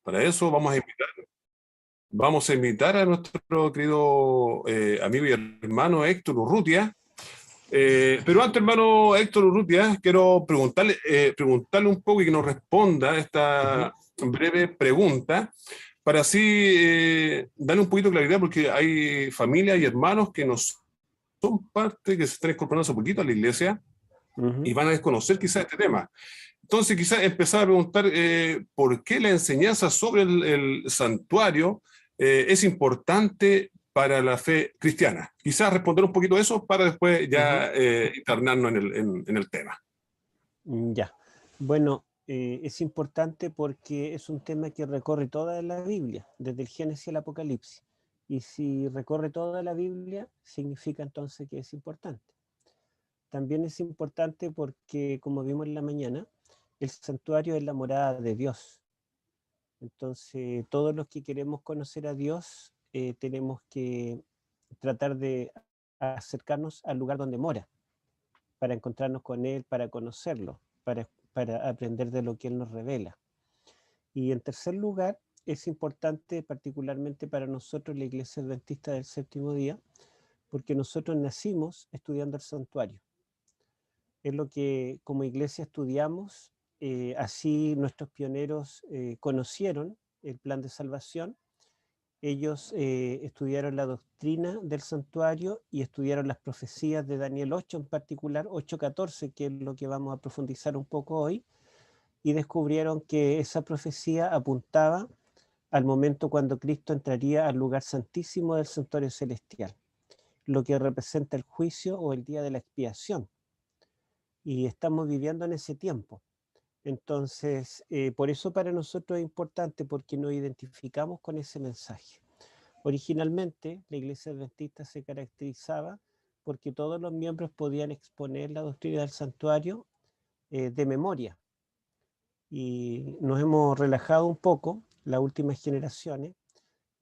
Para eso vamos a invitar a nuestro querido amigo y hermano Héctor Urrutia. Pero antes, hermano Héctor Urrutia, quiero preguntarle un poco y que nos responda esta breve pregunta, para así darle un poquito de claridad, porque hay familias y hermanos que no son parte, que se están incorporando hace poquito a la iglesia y van a desconocer quizás este tema. Entonces, quizás empezar a preguntar por qué la enseñanza sobre el santuario es importante para la fe cristiana. Quizás responder un poquito eso para después ya internarnos en el tema. Ya. Bueno, es importante porque es un tema que recorre toda la Biblia, desde el Génesis al Apocalipsis. Y si recorre toda la Biblia, significa entonces que es importante. También es importante porque, como vimos en la mañana, el santuario es la morada de Dios. Entonces, todos los que queremos conocer a Dios, tenemos que tratar de acercarnos al lugar donde mora, para encontrarnos con Él, para conocerlo, para aprender de lo que Él nos revela. Y en tercer lugar, es importante particularmente para nosotros, la Iglesia Adventista del Séptimo Día, porque nosotros nacimos estudiando el santuario. Es lo que como iglesia estudiamos, así nuestros pioneros conocieron el plan de salvación. Ellos estudiaron la doctrina del santuario y estudiaron las profecías de Daniel 8, en particular 8:14, que es lo que vamos a profundizar un poco hoy, y descubrieron que esa profecía apuntaba al momento cuando Cristo entraría al lugar santísimo del santuario celestial, lo que representa el juicio o el día de la expiación. Y estamos viviendo en ese tiempo. Entonces, por eso para nosotros es importante, porque nos identificamos con ese mensaje. Originalmente, la Iglesia Adventista se caracterizaba porque todos los miembros podían exponer la doctrina del santuario de memoria. Y nos hemos relajado un poco, las últimas generaciones,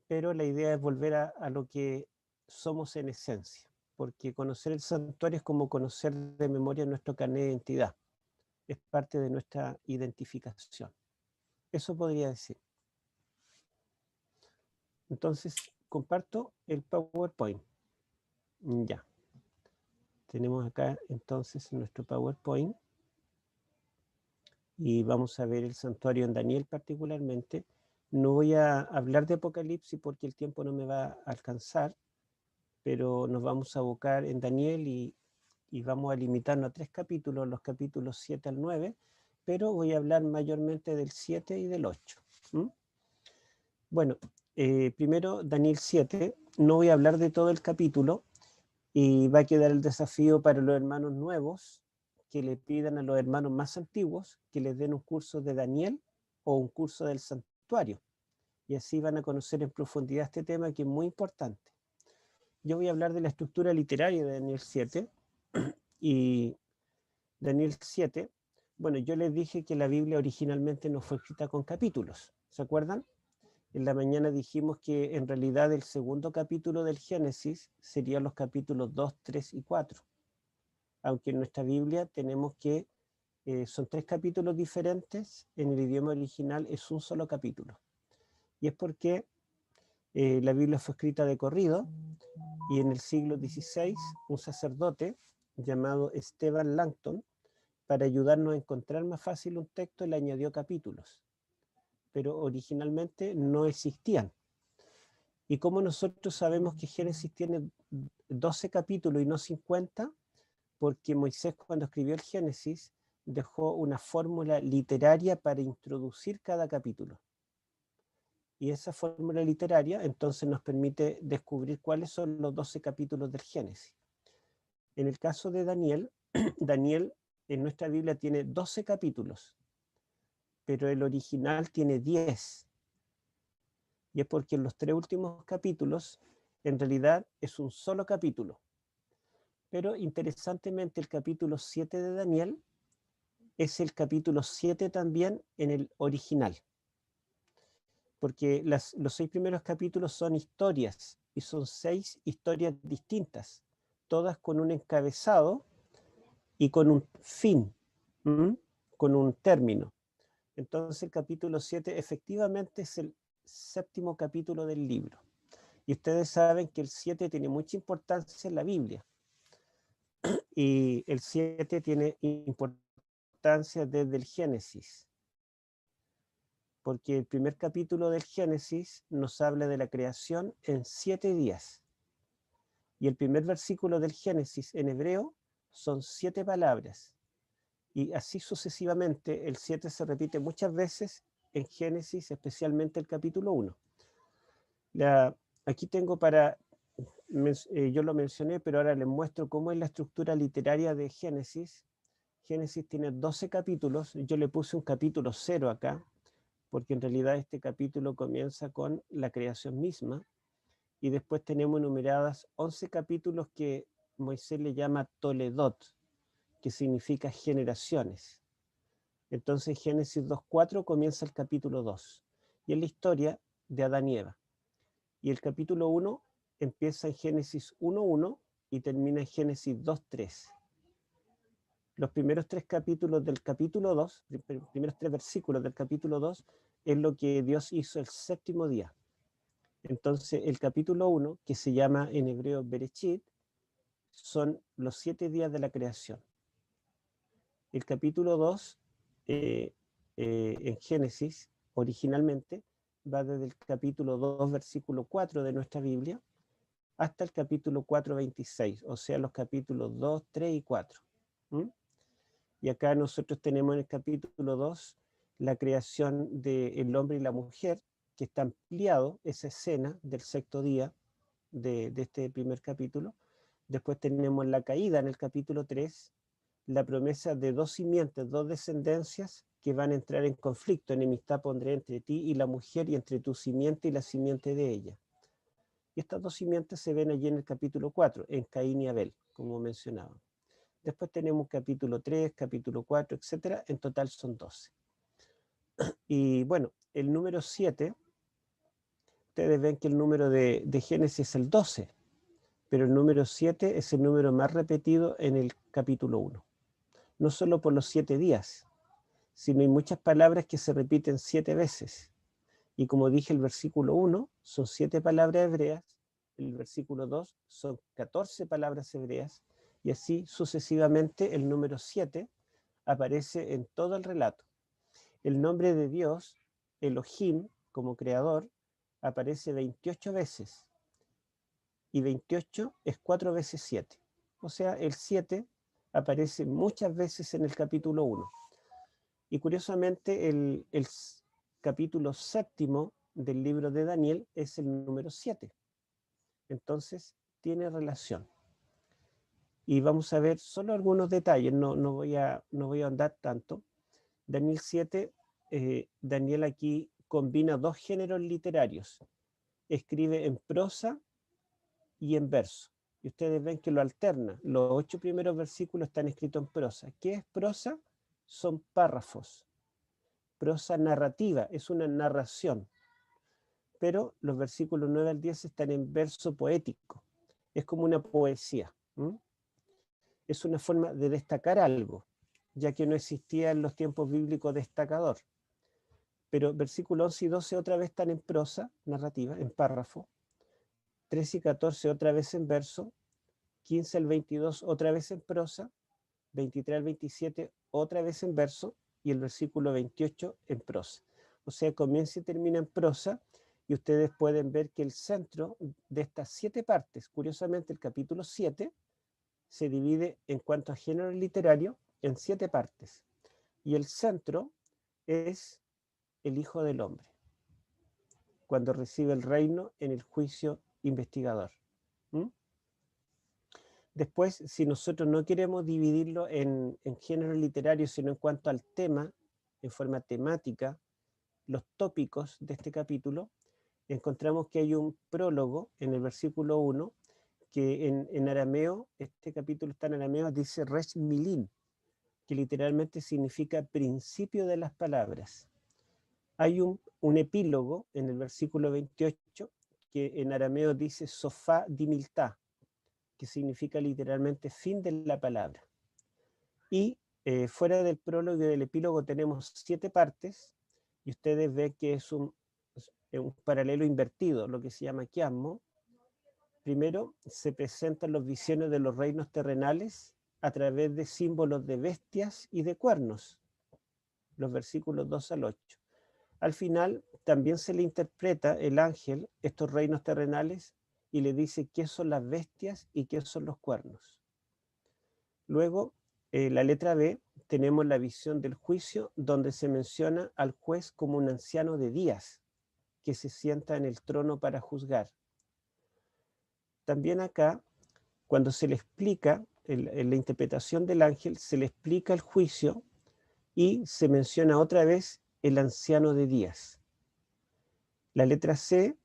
pero la idea es volver a lo que somos en esencia, porque conocer el santuario es como conocer de memoria nuestro carnet de identidad, es parte de nuestra identificación. Eso podría decir. Entonces, comparto el PowerPoint. Ya. Tenemos acá entonces nuestro PowerPoint y vamos a ver el santuario en Daniel particularmente. No voy a hablar de Apocalipsis porque el tiempo no me va a alcanzar, pero nos vamos a abocar en Daniel y vamos a limitarnos a 3 capítulos, los capítulos 7 al 9, pero voy a hablar mayormente del 7 y del 8. Bueno, primero Daniel 7, no voy a hablar de todo el capítulo y va a quedar el desafío para los hermanos nuevos que le pidan a los hermanos más antiguos que les den un curso de Daniel o un curso del santuario. Y así van a conocer en profundidad este tema que es muy importante. Yo voy a hablar de la estructura literaria de Daniel 7 y Daniel 7, bueno, yo les dije que la Biblia originalmente no fue escrita con capítulos, ¿se acuerdan? En la mañana dijimos que en realidad el segundo capítulo del Génesis serían los capítulos 2, 3 y 4. Aunque en nuestra Biblia tenemos que son 3 capítulos diferentes, en el idioma original es un solo capítulo. Y es porque la Biblia fue escrita de corrido y en el siglo XVI un sacerdote llamado Esteban Langton, para ayudarnos a encontrar más fácil un texto, le añadió capítulos, pero originalmente no existían. ¿Y cómo nosotros sabemos que Génesis tiene 12 capítulos y no 50? Porque Moisés, cuando escribió el Génesis, dejó una fórmula literaria para introducir cada capítulo. Y esa fórmula literaria entonces nos permite descubrir cuáles son los 12 capítulos del Génesis. En el caso de Daniel, Daniel en nuestra Biblia tiene 12 capítulos, pero el original tiene 10. Y es porque en los 3 últimos capítulos, en realidad es un solo capítulo. Pero interesantemente el capítulo 7 de Daniel es el capítulo 7 también en el original. Porque los 6 primeros capítulos son historias, y son 6 historias distintas, todas con un encabezado y con un fin, con un término. Entonces el capítulo 7 efectivamente es el séptimo capítulo del libro. Y ustedes saben que el 7 tiene mucha importancia en la Biblia. Y el 7 tiene importancia desde el Génesis. Porque el primer capítulo del Génesis nos habla de la creación en 7 días. Y el primer versículo del Génesis en hebreo son 7 palabras. Y así sucesivamente, el 7 se repite muchas veces en Génesis, especialmente el capítulo 1. Aquí tengo yo lo mencioné, pero ahora les muestro cómo es la estructura literaria de Génesis. Génesis tiene 12 capítulos, yo le puse un capítulo 0 acá, porque en realidad este capítulo comienza con la creación misma, y después tenemos enumeradas 11 capítulos que Moisés le llama Toledot, que significa generaciones. Entonces Génesis 2.4 comienza el capítulo 2, y es la historia de Adán y Eva. Y el capítulo 1 empieza en Génesis 1.1 y termina en Génesis 2.3. Los primeros 3 capítulos del capítulo 2, primeros 3 versículos del capítulo 2, es lo que Dios hizo el séptimo día. Entonces el capítulo 1, que se llama en hebreo Bereshit, son los 7 días de la creación. El capítulo 2, en Génesis, originalmente, va desde el capítulo 2, versículo 4 de nuestra Biblia, hasta el capítulo 4, 26, o sea, los capítulos 2, 3 y 4. Y acá nosotros tenemos en el capítulo 2 la creación del hombre y la mujer, que está ampliado esa escena del sexto día de este primer capítulo. Después tenemos la caída en el capítulo 3, la promesa de 2 simientes, 2 descendencias que van a entrar en conflicto, enemistad pondré entre ti y la mujer y entre tu simiente y la simiente de ella. Y estas 2 simientes se ven allí en el capítulo 4, en Caín y Abel, como mencionaba. Después tenemos capítulo 3, capítulo 4, etc. En total son 12. Y bueno, el número 7, ustedes ven que el número de Génesis es el 12, pero el número 7 es el número más repetido en el capítulo 1. No solo por los 7 días, sino hay muchas palabras que se repiten 7 veces. Y como dije, el versículo 1 son 7 palabras hebreas, el versículo 2 son 14 palabras hebreas, y así sucesivamente el número 7 aparece en todo el relato. El nombre de Dios, Elohim, como creador, aparece 28 veces, y 28 es 4 veces 7. O sea, el 7 aparece muchas veces en el capítulo 1. Y curiosamente, el capítulo 7 del libro de Daniel es el número 7. Entonces, tiene relación. Y vamos a ver solo algunos detalles, no voy a ahondar tanto. Daniel 7, Daniel aquí combina 2 géneros literarios. Escribe en prosa y en verso. Y ustedes ven que lo alterna. Los 8 primeros versículos están escritos en prosa. ¿Qué es prosa? Son párrafos. Prosa narrativa, es una narración. Pero los versículos 9 al 10 están en verso poético. Es como una poesía. Es una forma de destacar algo, ya que no existía en los tiempos bíblicos destacador. Pero versículos 11 y 12 otra vez están en prosa narrativa, en párrafo. 13 y 14 otra vez en verso. 15 al 22 otra vez en prosa. 23 al 27 otra vez en verso. Y el versículo 28 en prosa. O sea, comienza y termina en prosa. Y ustedes pueden ver que el centro de estas 7 partes, curiosamente el capítulo 7, se divide en cuanto a género literario en 7 partes. Y el centro es el Hijo del Hombre, cuando recibe el reino en el juicio investigador. Después, si nosotros no queremos dividirlo en género literario, sino en cuanto al tema, en forma temática, los tópicos de este capítulo, encontramos que hay un prólogo en el versículo 1, que en arameo, este capítulo está en arameo, dice Resh Milin, que literalmente significa principio de las palabras. Hay un epílogo en el versículo 28, que en arameo dice Sofá dimiltá, que significa literalmente fin de la palabra. Y fuera del prólogo y del epílogo tenemos 7 partes, y ustedes ven que es un paralelo invertido, lo que se llama quiasmo. Primero se presentan las visiones de los reinos terrenales a través de símbolos de bestias y de cuernos, los versículos 2 al 8. Al final también se le interpreta el ángel estos reinos terrenales y le dice qué son las bestias y qué son los cuernos. Luego, la letra B, tenemos la visión del juicio, donde se menciona al juez como un anciano de días que se sienta en el trono para juzgar. También acá, cuando se le explica, en la interpretación del ángel, se le explica el juicio y se menciona otra vez el anciano de días. La letra C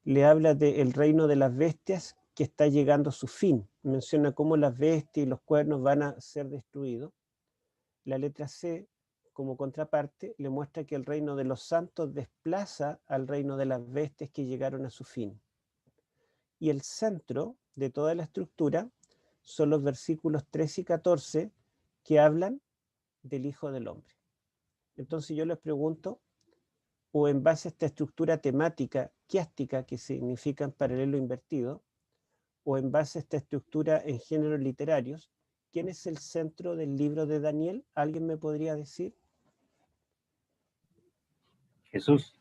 le habla del reino de las bestias que está llegando a su fin. Menciona cómo las bestias y los cuernos van a ser destruidos. La letra C, como contraparte, le muestra que el reino de los santos desplaza al reino de las bestias que llegaron a su fin. Y el centro de toda la estructura son los versículos 13 y 14 que hablan del Hijo del Hombre. Entonces yo les pregunto, o en base a esta estructura temática quiástica, que significa en paralelo invertido, o en base a esta estructura en géneros literarios, ¿quién es el centro del libro de Daniel? ¿Alguien me podría decir? Jesús.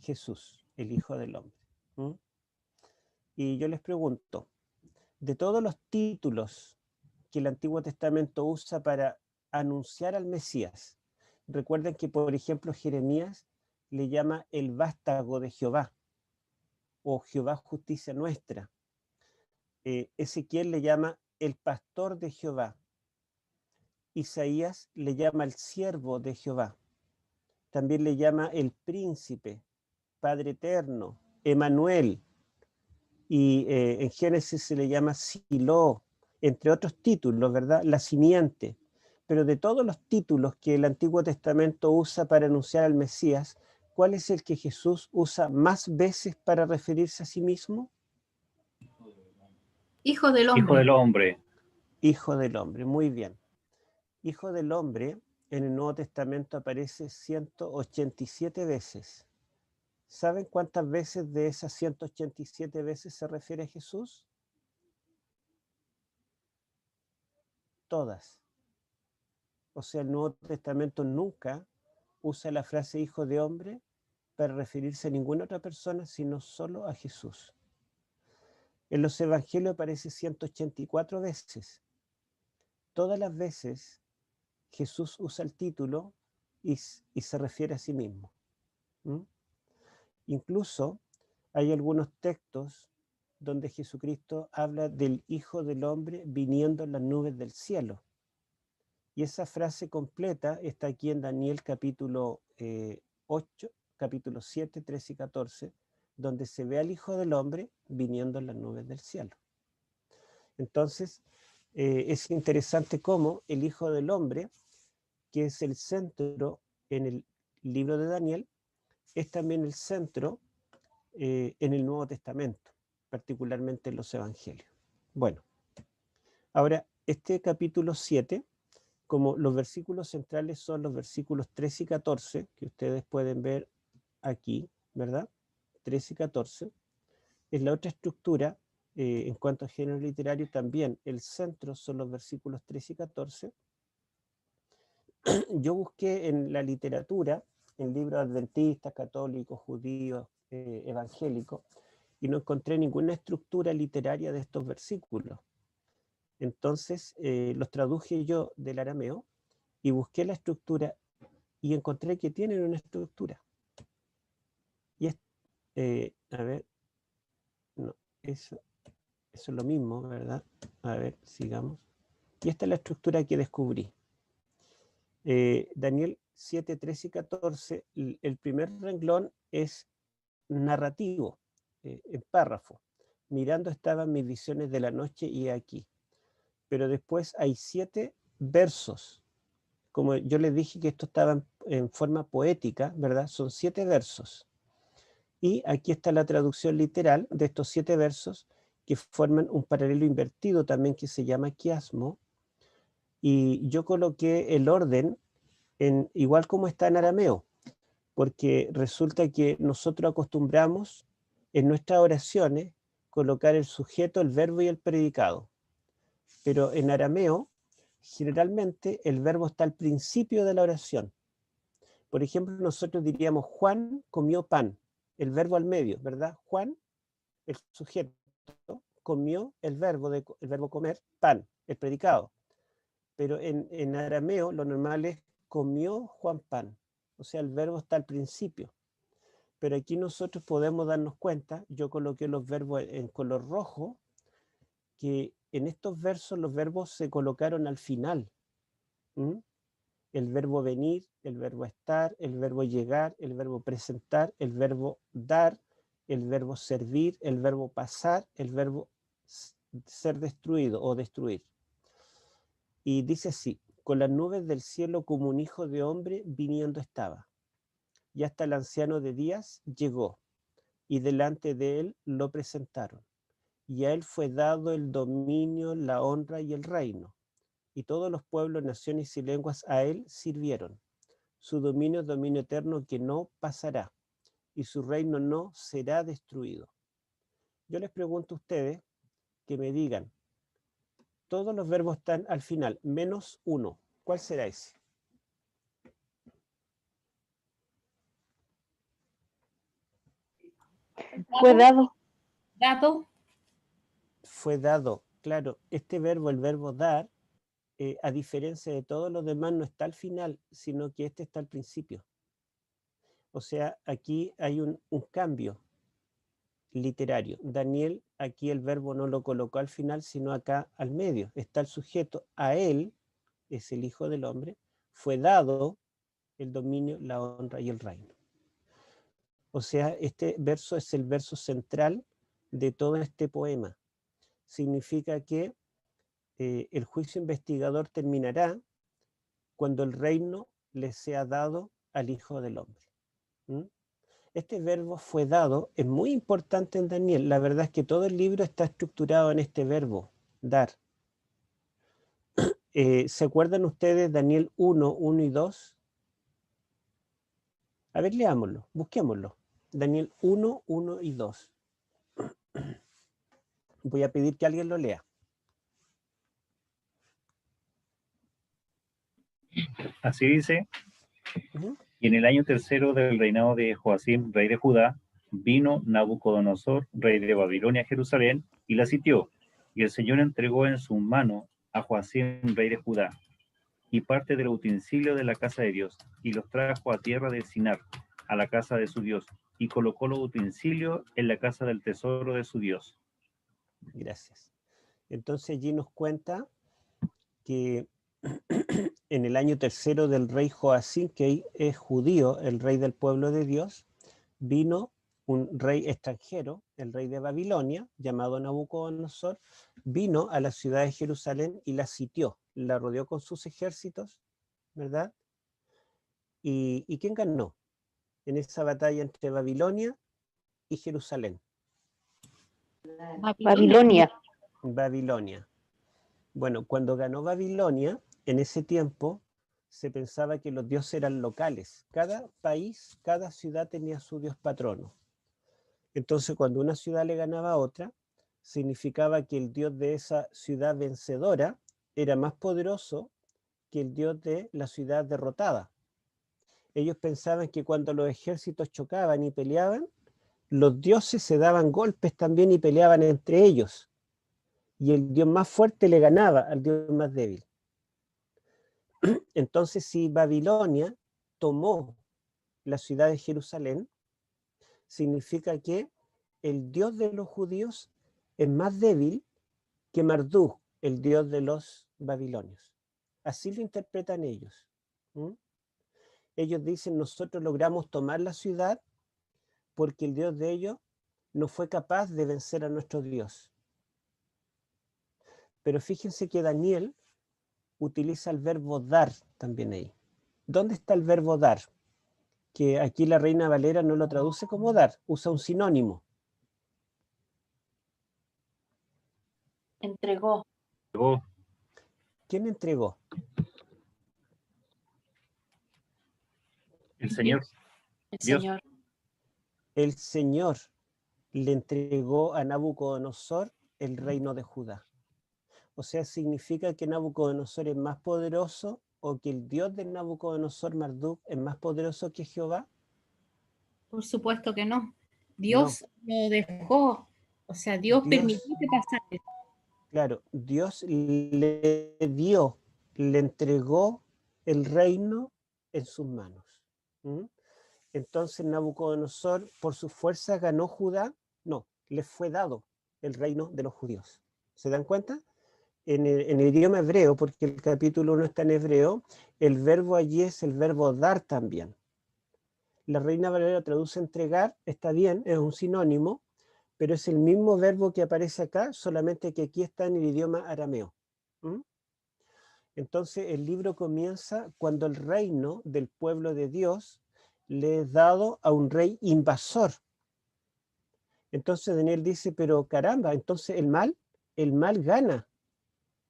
Jesús, el Hijo del Hombre. ¿Mm? Y yo les pregunto, de todos los títulos que el Antiguo Testamento usa para anunciar al Mesías, recuerden que, por ejemplo, Jeremías le llama el vástago de Jehová, o Jehová justicia nuestra. Ezequiel le llama el pastor de Jehová. Isaías le llama el siervo de Jehová. También le llama el príncipe, Padre eterno, Emanuel. Y en Génesis se le llama Silo, entre otros títulos, ¿verdad? La simiente. Pero de todos los títulos que el Antiguo Testamento usa para anunciar al Mesías, ¿cuál es el que Jesús usa más veces para referirse a sí mismo? Hijo del hombre. Hijo del hombre. Hijo del hombre, muy bien. Hijo del hombre en el Nuevo Testamento aparece 187 veces. ¿Saben cuántas veces de esas 187 veces se refiere a Jesús? Todas. O sea, el Nuevo Testamento nunca usa la frase hijo de hombre para referirse a ninguna otra persona, sino solo a Jesús. En los evangelios aparece 184 veces. Todas las veces Jesús usa el título y se refiere a sí mismo. ¿Mm? Incluso hay algunos textos donde Jesucristo habla del Hijo del Hombre viniendo en las nubes del cielo. Y esa frase completa está aquí en Daniel capítulo 8, capítulo 7, 13 y 14, donde se ve al Hijo del Hombre viniendo en las nubes del cielo. Entonces, es interesante cómo el Hijo del Hombre, que es el centro en el libro de Daniel, es también el centro en el Nuevo Testamento, particularmente en los Evangelios. Bueno, ahora este capítulo 7, como los versículos centrales son los versículos 13 y 14, que ustedes pueden ver aquí, ¿verdad? 13 y 14, es la otra estructura. En cuanto a género literario, también el centro son los versículos 13 y 14. Yo busqué en la literatura, en libros adventistas, católicos, judíos, evangélicos, y no encontré ninguna estructura literaria de estos versículos. Entonces los traduje yo del arameo y busqué la estructura y encontré que tienen una estructura. Y es, a ver, no, eso es lo mismo, ¿verdad? A ver, sigamos. Y esta es la estructura que descubrí. Daniel 7, 13 y 14, el primer renglón es narrativo, en párrafo. Mirando estaban mis visiones de la noche y aquí. Pero después hay 7 versos. Como yo les dije que esto estaba en forma poética, ¿verdad? Son 7 versos. Y aquí está la traducción literal de estos 7 versos que forman un paralelo invertido también que se llama quiasmo. Y yo coloqué el orden igual como está en arameo, porque resulta que nosotros acostumbramos en nuestras oraciones colocar el sujeto, el verbo y el predicado. Pero en arameo, generalmente el verbo está al principio de la oración. Por ejemplo, nosotros diríamos Juan comió pan, el verbo al medio, ¿verdad? Juan, el sujeto, comió el verbo comer, pan, el predicado. Pero en arameo lo normal es comió Juan pan. O sea, el verbo está al principio. Pero aquí nosotros podemos darnos cuenta, yo coloqué los verbos en color rojo, que en estos versos los verbos se colocaron al final. ¿Mm? El verbo venir, el verbo estar, el verbo llegar, el verbo presentar, el verbo dar, el verbo servir, el verbo pasar, el verbo ser destruido o destruir. Y dice así, con las nubes del cielo como un hijo de hombre viniendo estaba. Y hasta el anciano de días llegó, y delante de él lo presentaron. Y a él fue dado el dominio, la honra y el reino. Y todos los pueblos, naciones y lenguas a él sirvieron. Su dominio es dominio eterno que no pasará, y su reino no será destruido. Yo les pregunto a ustedes que me digan, todos los verbos están al final, menos uno. ¿Cuál será ese? Fue dado. Dado. Fue dado. Claro, este verbo, el verbo dar, a diferencia de todos los demás, no está al final, sino que este está al principio. O sea, aquí hay un cambio literario. Daniel, aquí el verbo no lo colocó al final, sino acá al medio. Está el sujeto, a él, es el Hijo del Hombre, fue dado el dominio, la honra y el reino. O sea, este verso es el verso central de todo este poema. Significa que el juicio investigador terminará cuando el reino le sea dado al Hijo del Hombre. ¿Mm? Este verbo fue dado, es muy importante en Daniel. La verdad es que todo el libro está estructurado en este verbo, dar. ¿Se acuerdan ustedes Daniel 1, 1 y 2? A ver, leámoslo, busquémoslo. Daniel 1, 1 y 2. Voy a pedir que alguien lo lea. Así dice, Uh-huh. y en el año tercero del reinado de Joacim, rey de Judá, vino Nabucodonosor, rey de Babilonia, a Jerusalén, y la sitió. Y el Señor entregó en su mano a Joacim, rey de Judá, y parte del utensilio de la casa de Dios, y los trajo a tierra de Sinar, a la casa de su Dios, y colocó los utensilios en la casa del tesoro de su Dios. Gracias. Entonces allí nos cuenta que en el año tercero del rey Joacim, que es judío, el rey del pueblo de Dios, vino un rey extranjero, el rey de Babilonia, llamado Nabucodonosor, vino a la ciudad de Jerusalén y la sitió, la rodeó con sus ejércitos, ¿verdad? ¿Y quién ganó en esa batalla entre Babilonia y Jerusalén? Babilonia. Babilonia. Bueno, cuando ganó Babilonia, en ese tiempo se pensaba que los dioses eran locales. Cada país, cada ciudad tenía su dios patrono. Entonces, cuando una ciudad le ganaba a otra, significaba que el dios de esa ciudad vencedora era más poderoso que el dios de la ciudad derrotada. Ellos pensaban que cuando los ejércitos chocaban y peleaban, los dioses se daban golpes también y peleaban entre ellos. Y el dios más fuerte le ganaba al dios más débil. Entonces, si Babilonia tomó la ciudad de Jerusalén, significa que el dios de los judíos es más débil que Marduk, el dios de los babilonios. Así lo interpretan ellos. ¿Mm? Ellos dicen, nosotros logramos tomar la ciudad porque el dios de ellos no fue capaz de vencer a nuestro Dios. Pero fíjense que Daniel utiliza el verbo dar también ahí. ¿Dónde está el verbo dar? Que aquí la Reina Valera no lo traduce como dar, usa un sinónimo. Entregó. Llegó ¿quién entregó? El Señor. El Dios. Señor. El Señor le entregó a Nabucodonosor el reino de Judá. O sea, significa que Nabucodonosor es más poderoso o que el Dios de Nabucodonosor, Marduk, es más poderoso que Jehová. Por supuesto que no. Dios lo dejó. O sea, Dios Dios, permitió que pasara eso. claro, Dios le dio, le entregó el reino en sus manos. ¿Mm? Entonces Nabucodonosor, por su fuerza, ganó Judá. No, le fue dado el reino de los judíos. ¿Se dan cuenta? En el idioma hebreo, porque el capítulo 1 está en hebreo, el verbo allí es el verbo dar también. La Reina Valera traduce entregar, está bien, es un sinónimo, pero es el mismo verbo que aparece acá, solamente que aquí está en el idioma arameo. ¿Mm? Entonces el libro comienza cuando el reino del pueblo de Dios le es dado a un rey invasor. Entonces Daniel dice, pero caramba, entonces el mal gana,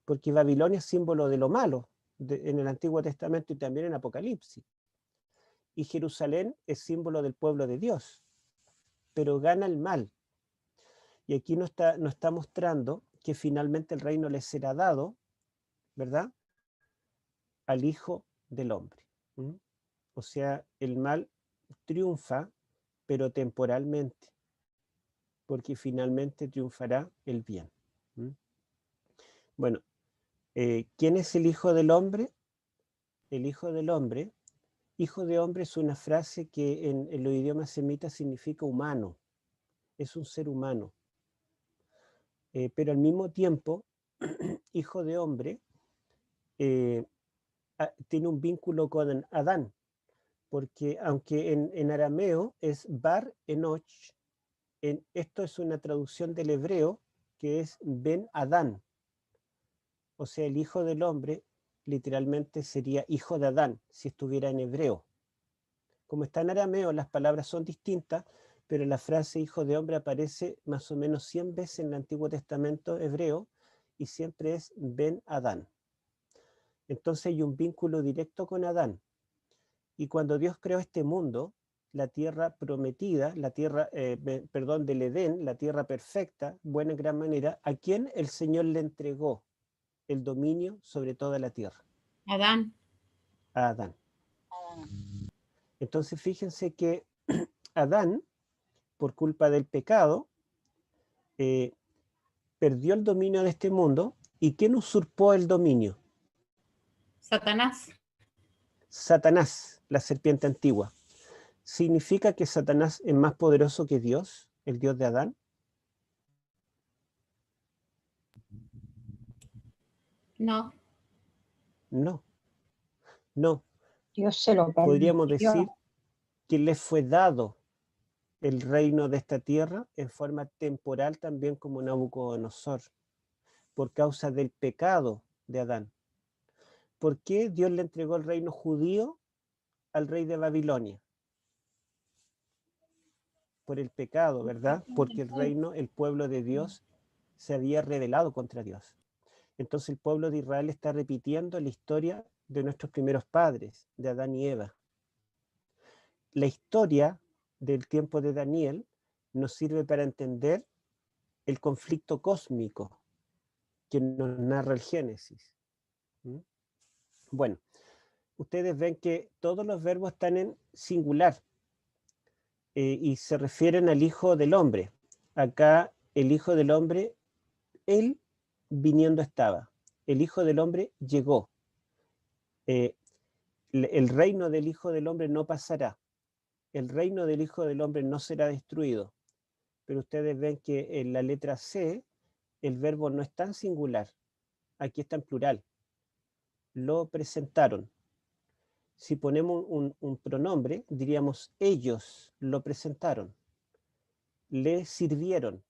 porque Babilonia es símbolo de lo malo en el Antiguo Testamento y también en Apocalipsis. Y Jerusalén es símbolo del pueblo de Dios, pero gana el mal. Y aquí nos está mostrando que finalmente el reino le será dado, ¿verdad?, al Hijo del Hombre. ¿Mm? O sea, el mal triunfa, pero temporalmente, porque finalmente triunfará el bien. ¿Mm? Bueno, ¿quién es el Hijo del Hombre? El Hijo del Hombre, Hijo de Hombre es una frase que en los idiomas semitas significa humano, es un ser humano. Pero al mismo tiempo, Hijo de Hombre tiene un vínculo con Adán, porque aunque en arameo es Bar Enoch, esto es una traducción del hebreo que es Ben Adán. O sea, el Hijo del Hombre literalmente sería hijo de Adán si estuviera en hebreo. Como está en arameo, las palabras son distintas, pero la frase hijo de hombre aparece más o menos 100 veces en el Antiguo Testamento hebreo y siempre es Ben Adán. Entonces hay un vínculo directo con Adán. Y cuando Dios creó este mundo, la tierra prometida, la tierra, del Edén, la tierra perfecta, buena en gran manera, ¿a quién el Señor le entregó el dominio sobre toda la tierra? Adán. A Adán. Entonces fíjense que Adán, por culpa del pecado, perdió el dominio de este mundo. ¿Y quién usurpó el dominio? Satanás. Satanás, la serpiente antigua. ¿Significa que Satanás es más poderoso que Dios, el Dios de Adán? No. No, no. Dios se lo Podríamos permitió. decir que le fue dado el reino de esta tierra en forma temporal también como Nabucodonosor, por causa del pecado de Adán. ¿Por qué Dios le entregó el reino judío al rey de Babilonia? Por el pecado, ¿verdad? Porque el reino, el pueblo de Dios, se había rebelado contra Dios. Entonces el pueblo de Israel está repitiendo la historia de nuestros primeros padres, de Adán y Eva. La historia del tiempo de Daniel nos sirve para entender el conflicto cósmico que nos narra el Génesis. ¿Mm? Bueno, ustedes ven que todos los verbos están en singular y se refieren al Hijo del Hombre. Acá el Hijo del Hombre, él viniendo estaba. El Hijo del Hombre llegó. El reino del Hijo del Hombre no pasará. El reino del Hijo del Hombre no será destruido. Pero ustedes ven que en la letra C el verbo no está en singular. Aquí está en plural. Lo presentaron. Si ponemos un pronombre, diríamos ellos lo presentaron. Le sirvieron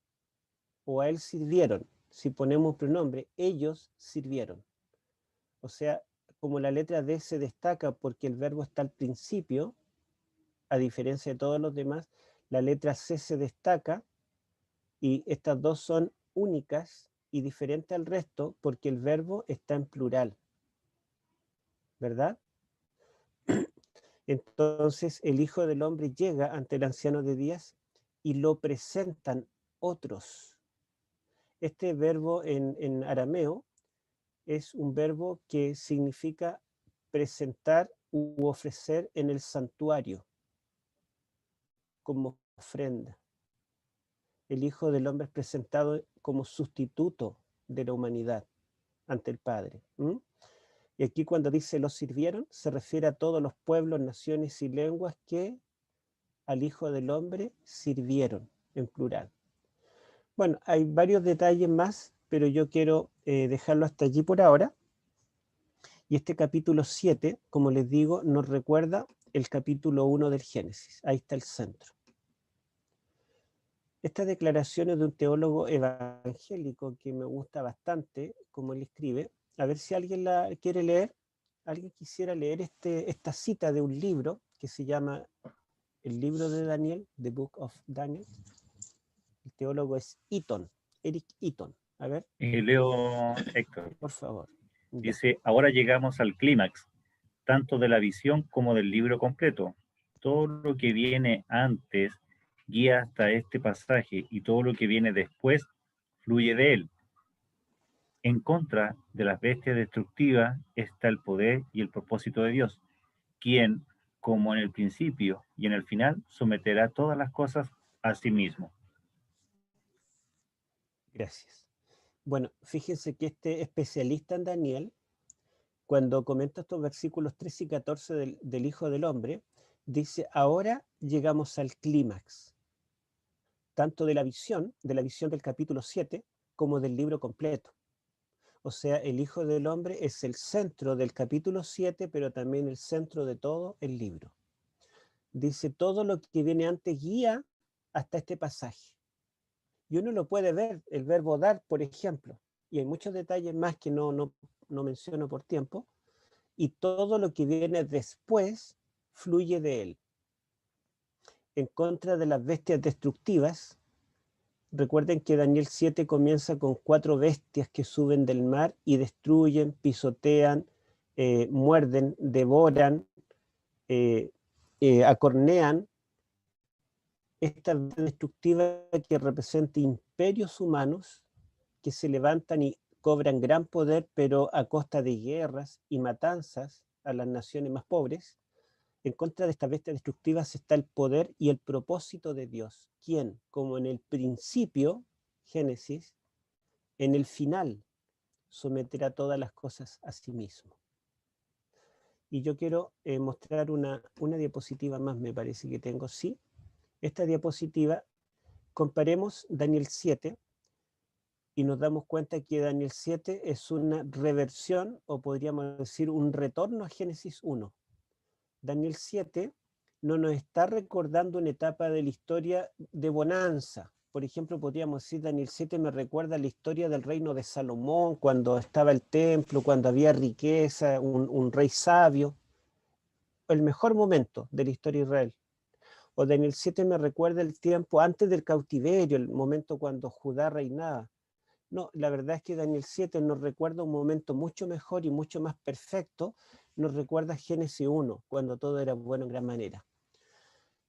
o a él sirvieron. Si ponemos un pronombre, ellos sirvieron. O sea, como la letra D se destaca porque el verbo está al principio, a diferencia de todos los demás, la letra C se destaca y estas dos son únicas y diferentes al resto porque el verbo está en plural. ¿verdad? Entonces el Hijo del Hombre llega ante el Anciano de Días y lo presentan otros. Este verbo en arameo es un verbo que significa presentar u ofrecer en el santuario como ofrenda. El Hijo del Hombre es presentado como sustituto de la humanidad ante el Padre. Y aquí cuando dice los sirvieron, se refiere a todos los pueblos, naciones y lenguas que al Hijo del Hombre sirvieron, en plural. Bueno, hay varios detalles más, pero yo quiero dejarlo hasta allí por ahora. Y este capítulo 7, como les digo, nos recuerda el capítulo 1 del Génesis. Ahí está el centro. Estas declaraciones de un teólogo evangélico que me gusta bastante, como él escribe. A ver si alguien la quiere leer. ¿Alguien quisiera leer esta cita de un libro que se llama El libro de Daniel, The Book of Daniel? El teólogo es Eaton, Eric Eaton. A ver. Leo, Héctor. Por favor. Dice, ahora llegamos al clímax, tanto de la visión como del libro completo. Todo lo que viene antes guía hasta este pasaje y todo lo que viene después fluye de él. En contra de las bestias destructivas está el poder y el propósito de Dios, quien, como en el principio y en el final, someterá todas las cosas a sí mismo. Gracias. Bueno, fíjense que este especialista en Daniel, cuando comenta estos versículos 13 y 14 del Hijo del Hombre, dice, ahora llegamos al clímax, tanto de la visión del capítulo 7, como del libro completo. O sea, el Hijo del Hombre es el centro del capítulo 7, pero también el centro de todo el libro. Dice, todo lo que viene antes guía hasta este pasaje. Y uno lo puede ver, el verbo dar, por ejemplo, y hay muchos detalles más que no menciono por tiempo, y todo lo que viene después fluye de él. En contra de las bestias destructivas, recuerden que Daniel 7 comienza con 4 bestias que suben del mar y destruyen, pisotean, muerden, devoran, acornean. Esta bestia destructiva que representa imperios humanos que se levantan y cobran gran poder, pero a costa de guerras y matanzas a las naciones más pobres. En contra de estas bestias destructivas está el poder y el propósito de Dios, quien, como en el principio, Génesis, en el final, someterá todas las cosas a sí mismo. Y yo quiero mostrar una diapositiva más, me parece que tengo, sí. Esta diapositiva, comparemos Daniel 7, y nos damos cuenta que Daniel 7 es una reversión, o podríamos decir un retorno a Génesis 1. Daniel 7 no nos está recordando una etapa de la historia de bonanza. Por ejemplo, podríamos decir, Daniel 7 me recuerda la historia del reino de Salomón, cuando estaba el templo, cuando había riqueza, un rey sabio. El mejor momento de la historia de Israel. O Daniel 7 me recuerda el tiempo antes del cautiverio, el momento cuando Judá reinaba. No, la verdad es que Daniel 7 nos recuerda un momento mucho mejor y mucho más perfecto. Nos recuerda Génesis 1, cuando todo era bueno en gran manera.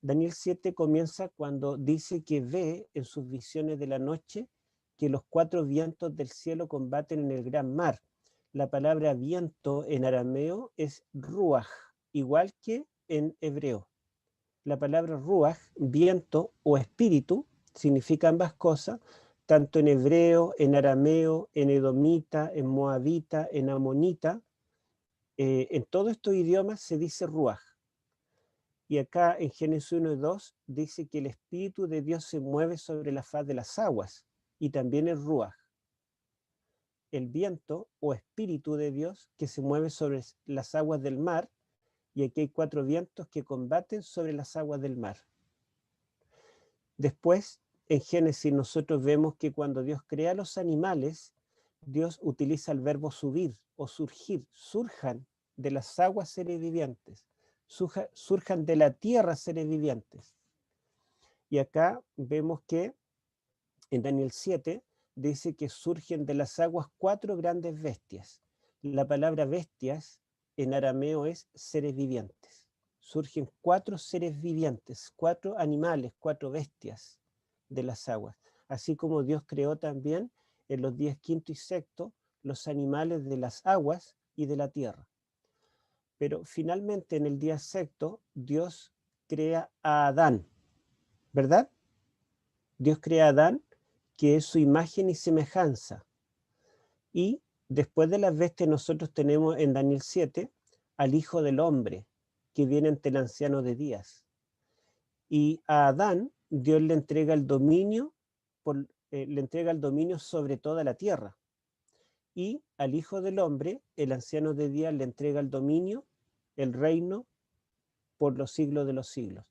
Daniel 7 comienza cuando dice que ve en sus visiones de la noche que los 4 vientos del cielo combaten en el gran mar. La palabra viento en arameo es ruaj, igual que en hebreo. La palabra ruaj, viento o espíritu, significa ambas cosas, tanto en hebreo, en arameo, en edomita, en moabita, en amonita. En todos estos idiomas se dice ruaj. Y acá en Génesis 1 y 2 dice que el Espíritu de Dios se mueve sobre la faz de las aguas, y también el ruaj. El viento o Espíritu de Dios que se mueve sobre las aguas del mar, y aquí hay 4 vientos que combaten sobre las aguas del mar. Después, en Génesis nosotros vemos que cuando Dios crea los animales, Dios utiliza el verbo subir o surgir, surjan de las aguas seres vivientes, surjan de la tierra seres vivientes. Y acá vemos que en Daniel 7 dice que surgen de las aguas 4 grandes bestias. La palabra bestias en arameo es seres vivientes. Surgen 4 seres vivientes, 4 animales, 4 bestias de las aguas. Así como Dios creó también en los días quinto y sexto los animales de las aguas y de la tierra. Pero finalmente en el día sexto Dios crea a Adán, ¿verdad? Dios crea a Adán, que es su imagen y semejanza. Y después de las bestias nosotros tenemos en Daniel 7 al Hijo del Hombre, que viene ante el anciano de días. Y a Adán Dios le entrega el dominio, le entrega el dominio sobre toda la tierra. Y al Hijo del Hombre, el anciano de días, le entrega el dominio, el reino, por los siglos de los siglos.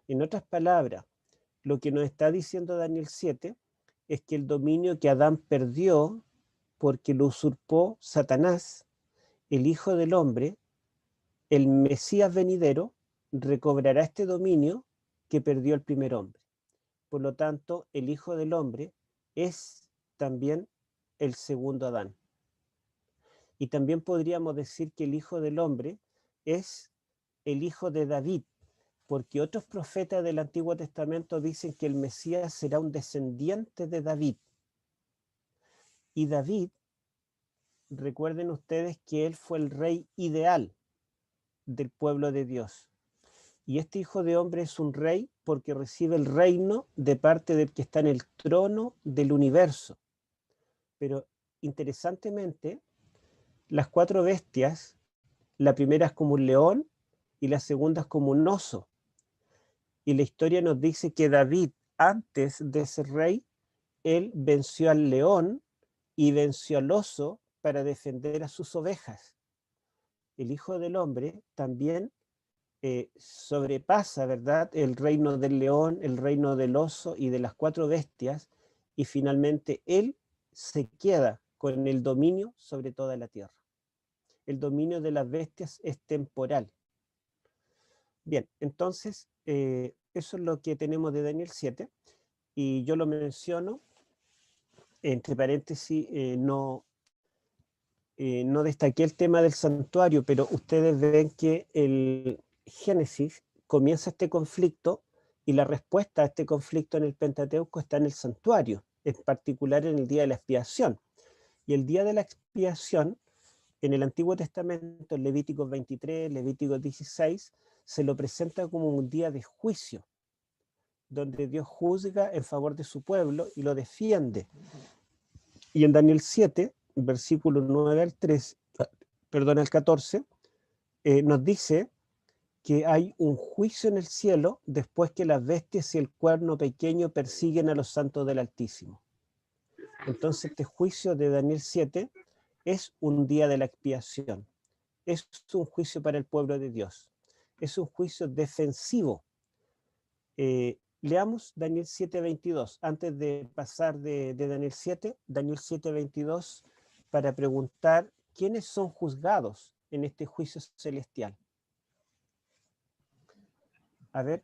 En otras palabras, lo que nos está diciendo Daniel 7 es que el dominio que Adán perdió porque lo usurpó Satanás, el Hijo del Hombre, el Mesías venidero, recobrará este dominio que perdió el primer hombre. Por lo tanto, el Hijo del Hombre es también el segundo Adán. Y también podríamos decir que el Hijo del Hombre es el hijo de David, porque otros profetas del Antiguo Testamento dicen que el Mesías será un descendiente de David. Y David, recuerden ustedes que él fue el rey ideal del pueblo de Dios. Y este Hijo de Hombre es un rey porque recibe el reino de parte del que está en el trono del universo. Pero interesantemente, las 4 bestias, la primera es como un león y la segunda es como un oso. Y la historia nos dice que David, antes de ser rey, él venció al león y venció al oso para defender a sus ovejas. El Hijo del Hombre también sobrepasa, ¿verdad?, el reino del león, el reino del oso y de las 4 bestias, y finalmente él se queda con el dominio sobre toda la tierra. El dominio de las bestias es temporal. Bien, entonces, eso es lo que tenemos de Daniel 7, y yo lo menciono, entre paréntesis, no destaqué el tema del santuario, pero ustedes ven que el Génesis comienza este conflicto y la respuesta a este conflicto en el Pentateuco está en el santuario, en particular en el día de la expiación. Y el día de la expiación, en el Antiguo Testamento, en Levíticos 23, Levíticos 16, se lo presenta como un día de juicio, donde Dios juzga en favor de su pueblo y lo defiende. Y en Daniel 7, versículo 9 al 3, perdón, al 14, nos dice que hay un juicio en el cielo después que las bestias y el cuerno pequeño persiguen a los santos del Altísimo. Entonces este juicio de Daniel 7 es un día de la expiación, es un juicio para el pueblo de Dios, es un juicio defensivo. Leamos Daniel 7:22, antes de pasar de Daniel 7, Daniel 7:22, para preguntar quiénes son juzgados en este juicio celestial. A ver,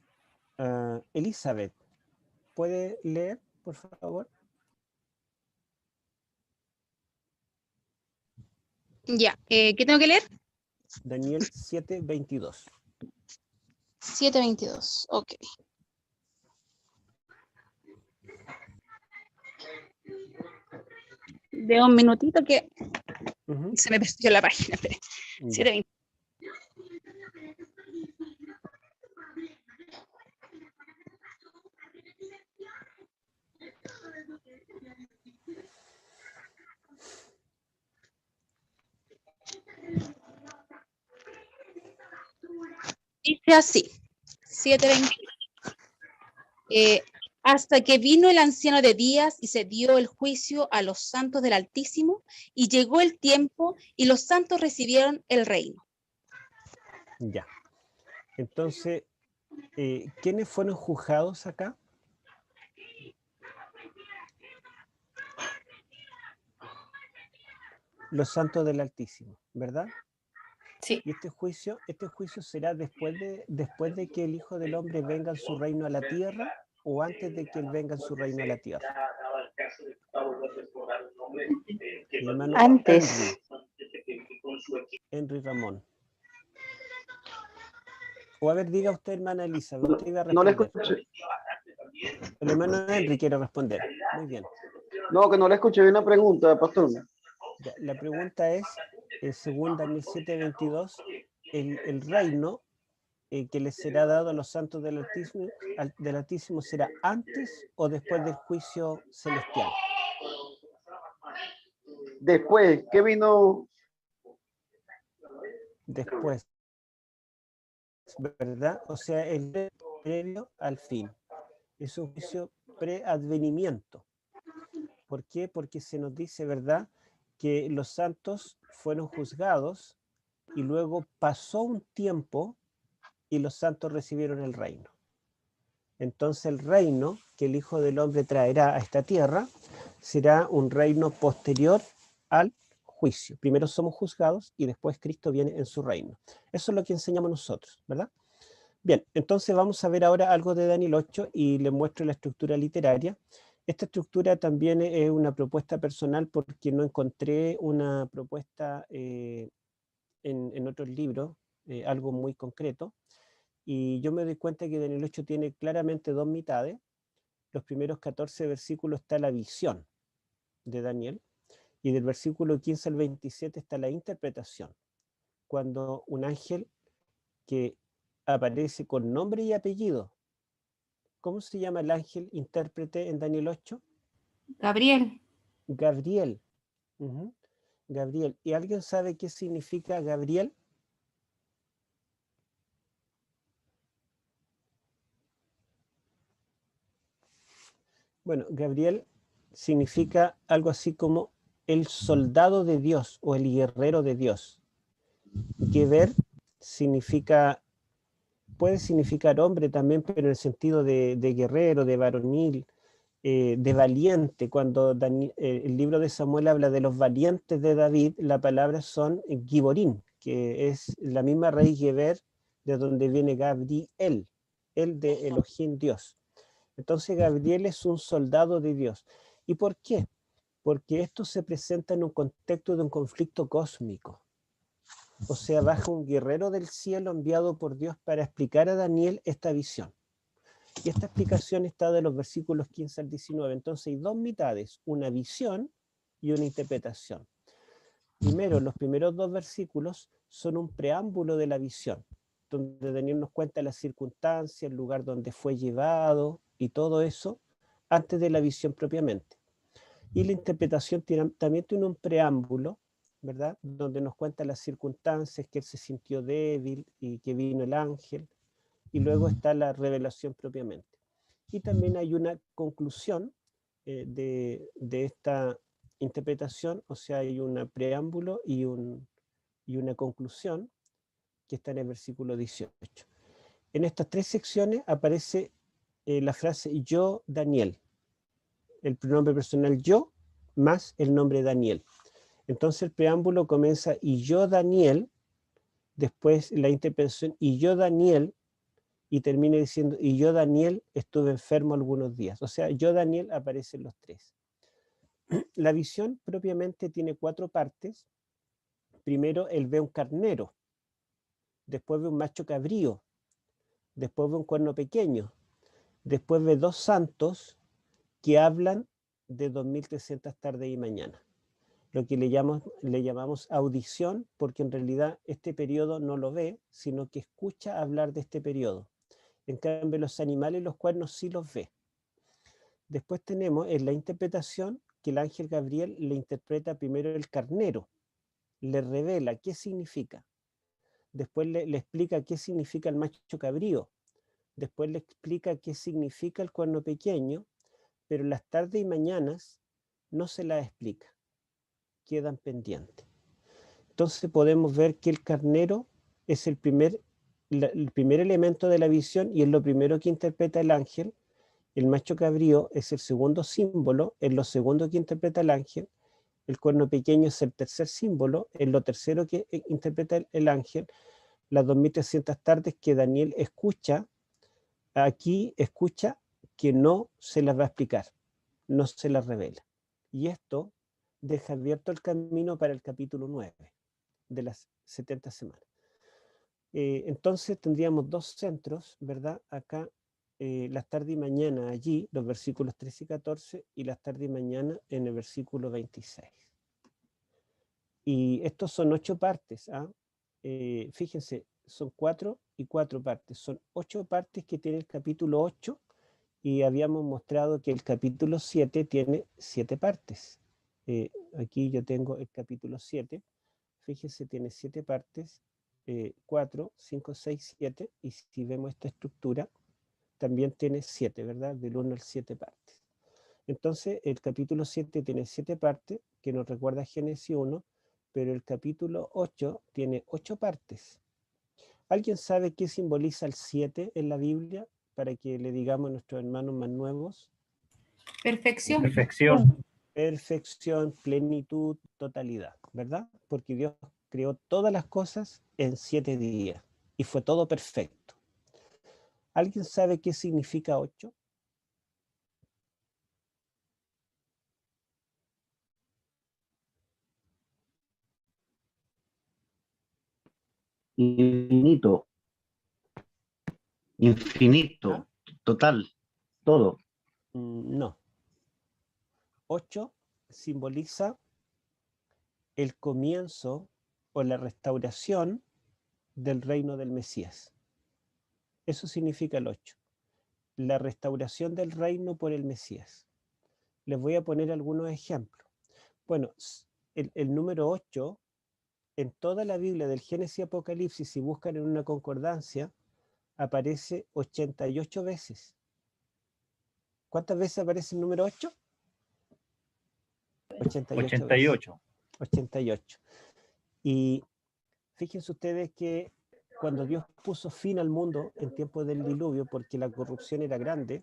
Elizabeth, ¿puede leer, por favor? Ya, ¿qué tengo que leer? Daniel 7:22. 7:22, ok. De un minutito que se me perdió la página. 7:22. Dice así, 7:22. Hasta que vino el anciano de días y se dio el juicio a los santos del Altísimo, y llegó el tiempo y los santos recibieron el reino. Ya. Entonces, ¿quiénes fueron juzgados acá? Los santos del Altísimo, ¿verdad? Sí. Y este juicio será después de que el Hijo del Hombre venga en su reino a la tierra, o antes de que él venga en su reino a la tierra. Mi hermano Antes. Henry Ramón. O a ver, diga usted, hermana Elizabeth, usted iba a No le responder. escuché. El hermano Henry quiere responder. Muy bien. No, que no le escuché bien la pregunta, pastor. Ya, la pregunta es, según Daniel 7:22, el reino que les será dado a los santos del Altísimo será antes o después del juicio celestial. Después, ¿qué vino? Después, ¿verdad? O sea, el previo al fin. Es un juicio preadvenimiento. ¿Por qué? Porque se nos dice, ¿verdad?, que los santos fueron juzgados y luego pasó un tiempo y los santos recibieron el reino. Entonces el reino que el Hijo del Hombre traerá a esta tierra será un reino posterior al juicio. Primero somos juzgados y después Cristo viene en su reino. Eso es lo que enseñamos nosotros, ¿verdad? Bien, entonces vamos a ver ahora algo de Daniel 8 y les muestro la estructura literaria. Esta estructura también es una propuesta personal porque no encontré una propuesta en otros libros, algo muy concreto. Y yo me doy cuenta que Daniel 8 tiene claramente dos mitades. Los primeros 14 versículos está la visión de Daniel y del versículo 15 al 27 está la interpretación. Cuando un ángel que aparece con nombre y apellido. ¿Cómo se llama el ángel intérprete en Daniel 8? Gabriel, Gabriel. Gabriel. ¿Y alguien sabe qué significa Gabriel? Bueno, Gabriel significa algo así como el soldado de Dios o el guerrero de Dios. Geber significa, puede significar hombre también, pero en el sentido de guerrero, de varonil, de valiente. Cuando el libro de Samuel habla de los valientes de David, la palabra son giborim, que es la misma raíz Geber de donde viene Gabriel, el de Elohim Dios. Entonces Gabriel es un soldado de Dios. ¿Y por qué? Porque esto se presenta en un contexto de un conflicto cósmico. O sea, baja un guerrero del cielo enviado por Dios para explicar a Daniel esta visión. Y esta explicación está de los versículos 15 al 19. Entonces hay dos mitades, una visión y una interpretación. Primero, los primeros dos versículos son un preámbulo de la visión, donde Daniel nos cuenta las circunstancias, el lugar donde fue llevado y todo eso, antes de la visión propiamente. Y la interpretación también tiene un preámbulo, ¿verdad?, donde nos cuenta las circunstancias, que él se sintió débil y que vino el ángel, y luego está la revelación propiamente. Y también hay una conclusión de esta interpretación, o sea, hay un preámbulo y una conclusión que está en el versículo 18. En estas tres secciones aparece la frase yo, Daniel, el pronombre personal yo más el nombre Daniel. Entonces el preámbulo comienza y yo, Daniel, después la interpretación y yo, Daniel, y termina diciendo, y yo, Daniel, estuve enfermo algunos días. O sea, yo, Daniel, aparecen los tres. La visión propiamente tiene 4 partes. Primero, él ve un carnero, después ve un macho cabrío, después ve un cuerno pequeño, después ve 2 santos que hablan de 2300 tardes y mañana. Lo que le llamamos audición, porque en realidad este periodo no lo ve, sino que escucha hablar de este periodo. En cambio, los animales, los cuernos, sí los ve. Después tenemos en la interpretación que el ángel Gabriel le interpreta primero el carnero, le revela qué significa. Después le explica qué significa el macho cabrío. Después le explica qué significa el cuerno pequeño, pero las tardes y mañanas no se las explica, quedan pendientes. Entonces podemos ver que el carnero es el primer elemento de la visión y es lo primero que interpreta el ángel. El macho cabrío es el segundo símbolo, es lo segundo que interpreta el ángel. El cuerno pequeño es el tercer símbolo, es lo tercero que interpreta el ángel. Las 2300 tardes que Daniel escucha, aquí escucha que no se las va a explicar, no se las revela. Y esto deja abierto el camino para el capítulo 9 de las 70 semanas. Entonces tendríamos dos centros, ¿verdad? Acá, las tarde y mañana allí, los versículos 13 y 14, y las tarde y mañana en el versículo 26. Y estos son 8 partes. Fíjense, son 4 y 4 partes. Son 8 partes que tiene el capítulo 8 y habíamos mostrado que el capítulo 7 tiene 7 partes. Aquí yo tengo el capítulo 7. Fíjense, tiene 7 partes, 4, 5, 6, 7. Y si vemos esta estructura, también tiene 7, ¿verdad? Del 1 al 7 partes. Entonces, el capítulo 7 tiene 7 partes, que nos recuerda a Génesis 1, pero el capítulo 8 tiene 8 partes. ¿Alguien sabe qué simboliza el 7 en la Biblia? Para que le digamos a nuestros hermanos más nuevos. Perfección. Perfección. Perfección, plenitud, totalidad, ¿verdad? Porque Dios creó todas las cosas en 7 días y fue todo perfecto. ¿Alguien sabe qué significa 8? Infinito, infinito, total, todo. No. 8 simboliza el comienzo o la restauración del reino del Mesías. Eso significa el 8. La restauración del reino por el Mesías. Les voy a poner algunos ejemplos. Bueno, el número 8, en toda la Biblia del Génesis y Apocalipsis, si buscan en una concordancia, aparece 88 veces. ¿Cuántas veces aparece el número 8? 88 veces. 88. 88. Y fíjense ustedes que cuando Dios puso fin al mundo en tiempos del diluvio, porque la corrupción era grande,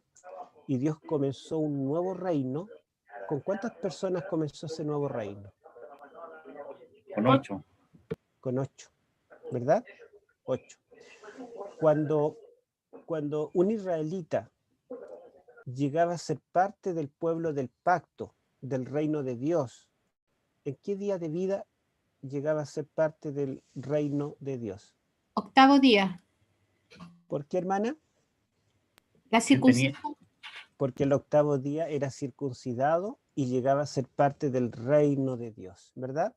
y Dios comenzó un nuevo reino, ¿con cuántas personas comenzó ese nuevo reino? Con 8. Con 8, ¿verdad? 8. Cuando un israelita llegaba a ser parte del pueblo del pacto, del reino de Dios, ¿en qué día de vida llegaba a ser parte del reino de Dios? 8º día. ¿Por qué, hermana? La circuncisión. Porque el 8º día era circuncidado y llegaba a ser parte del reino de Dios, ¿verdad?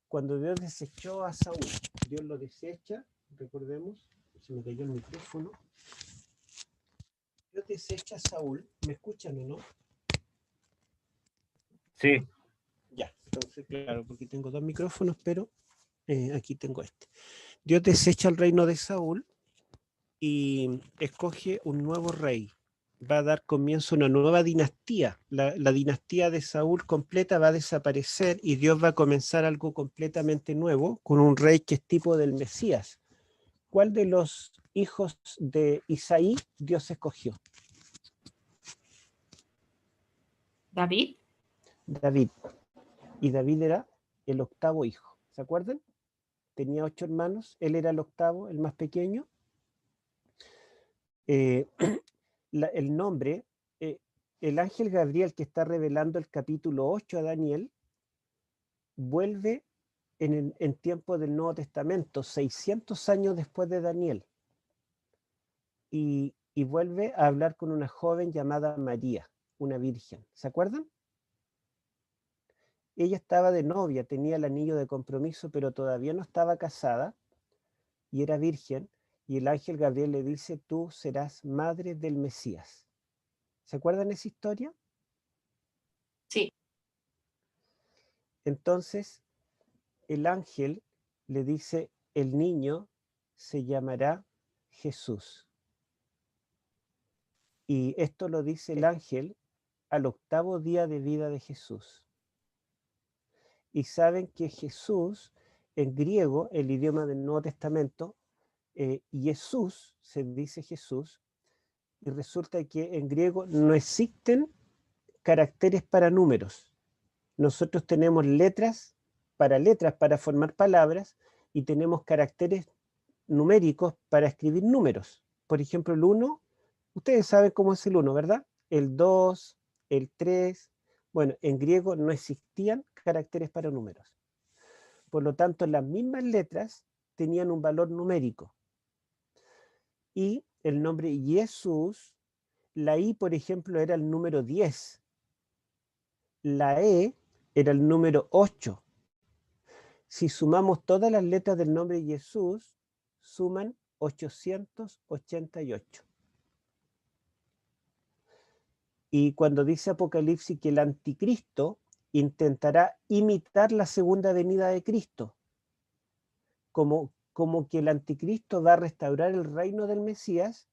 Cuando Dios desechó a Saúl, Dios lo desecha, recordemos, se me cayó el micrófono. Dios desecha a Saúl, ¿me escuchan o no? Sí. Ya, entonces claro, porque tengo 2 micrófonos, pero aquí tengo este. Dios desecha el reino de Saúl y escoge un nuevo rey. Va a dar comienzo a una nueva dinastía. La dinastía de Saúl completa va a desaparecer y Dios va a comenzar algo completamente nuevo con un rey que es tipo del Mesías. ¿Cuál de los hijos de Isaí Dios escogió? David. David. Y David era el 8º hijo. ¿Se acuerdan? Tenía 8 hermanos. Él era el 8º, el más pequeño. El nombre, el ángel Gabriel que está revelando el capítulo 8 a Daniel, vuelve en tiempo del Nuevo Testamento, 600 años después de Daniel, y vuelve a hablar con una joven llamada María, una virgen. ¿Se acuerdan? Ella estaba de novia, tenía el anillo de compromiso, pero todavía no estaba casada, y era virgen, y el ángel Gabriel le dice, tú serás madre del Mesías. ¿Se acuerdan esa historia? Sí. Entonces, el ángel le dice, el niño se llamará Jesús. Y esto lo dice el ángel al 8º día de vida de Jesús. Y saben que Jesús, en griego, el idioma del Nuevo Testamento, Jesús, se dice Jesús, y resulta que en griego no existen caracteres para números. Nosotros tenemos letras para formar palabras y tenemos caracteres numéricos para escribir números. Por ejemplo, el 1, ustedes saben cómo es el 1, ¿verdad? El 2, el 3. Bueno, en griego no existían caracteres para números. Por lo tanto, las mismas letras tenían un valor numérico. Y el nombre Jesús, la I, por ejemplo, era el número 10. La E era el número 8. Si sumamos todas las letras del nombre Jesús, suman 888. Y cuando dice Apocalipsis que el anticristo intentará imitar la segunda venida de Cristo, como que el anticristo va a restaurar el reino del Mesías,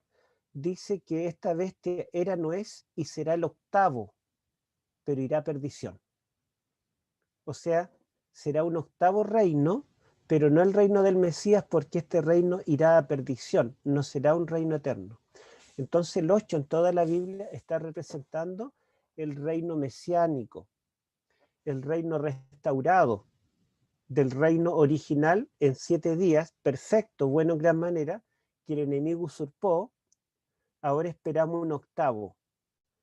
dice que esta bestia no es y será el octavo, pero irá a perdición. O sea, será un octavo reino, pero no el reino del Mesías, porque este reino irá a perdición, no será un reino eterno. Entonces el 8 en toda la Biblia está representando el reino mesiánico, el reino restaurado del reino original en 7 días, perfecto, bueno, en gran manera, que el enemigo usurpó. Ahora esperamos un octavo,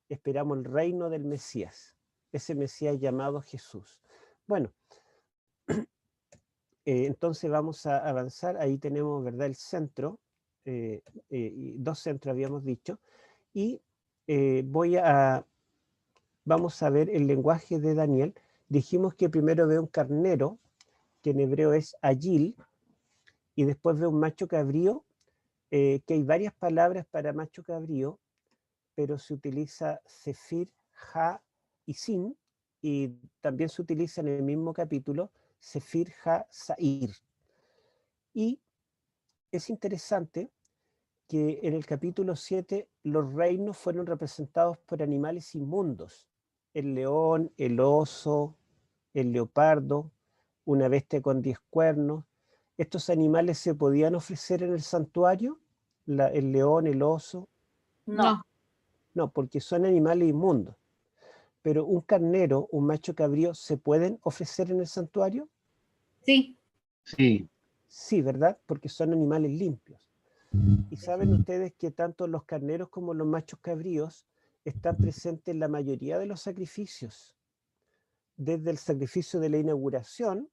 esperamos el reino del Mesías, ese Mesías llamado Jesús. Bueno, entonces vamos a avanzar, ahí tenemos, ¿verdad?, el centro, 2 centros habíamos dicho, y vamos a ver el lenguaje de Daniel. Dijimos que primero ve un carnero, que en hebreo es ayil, y después ve un macho cabrío, que hay varias palabras para macho cabrío, pero se utiliza Zefir, Ja y Sin, y también se utiliza en el mismo capítulo Zefir, Ja, Sair. Y es interesante que en el capítulo 7 los reinos fueron representados por animales inmundos: el león, el oso, el leopardo, una bestia con 10 cuernos. ¿Estos animales se podían ofrecer en el santuario? El león, el oso. No. No, porque son animales inmundos. Pero un carnero, un macho cabrío, ¿se pueden ofrecer en el santuario? Sí. Sí. Sí, ¿verdad? Porque son animales limpios. Y saben ustedes que tanto los carneros como los machos cabríos están presentes en la mayoría de los sacrificios, desde el sacrificio de la inauguración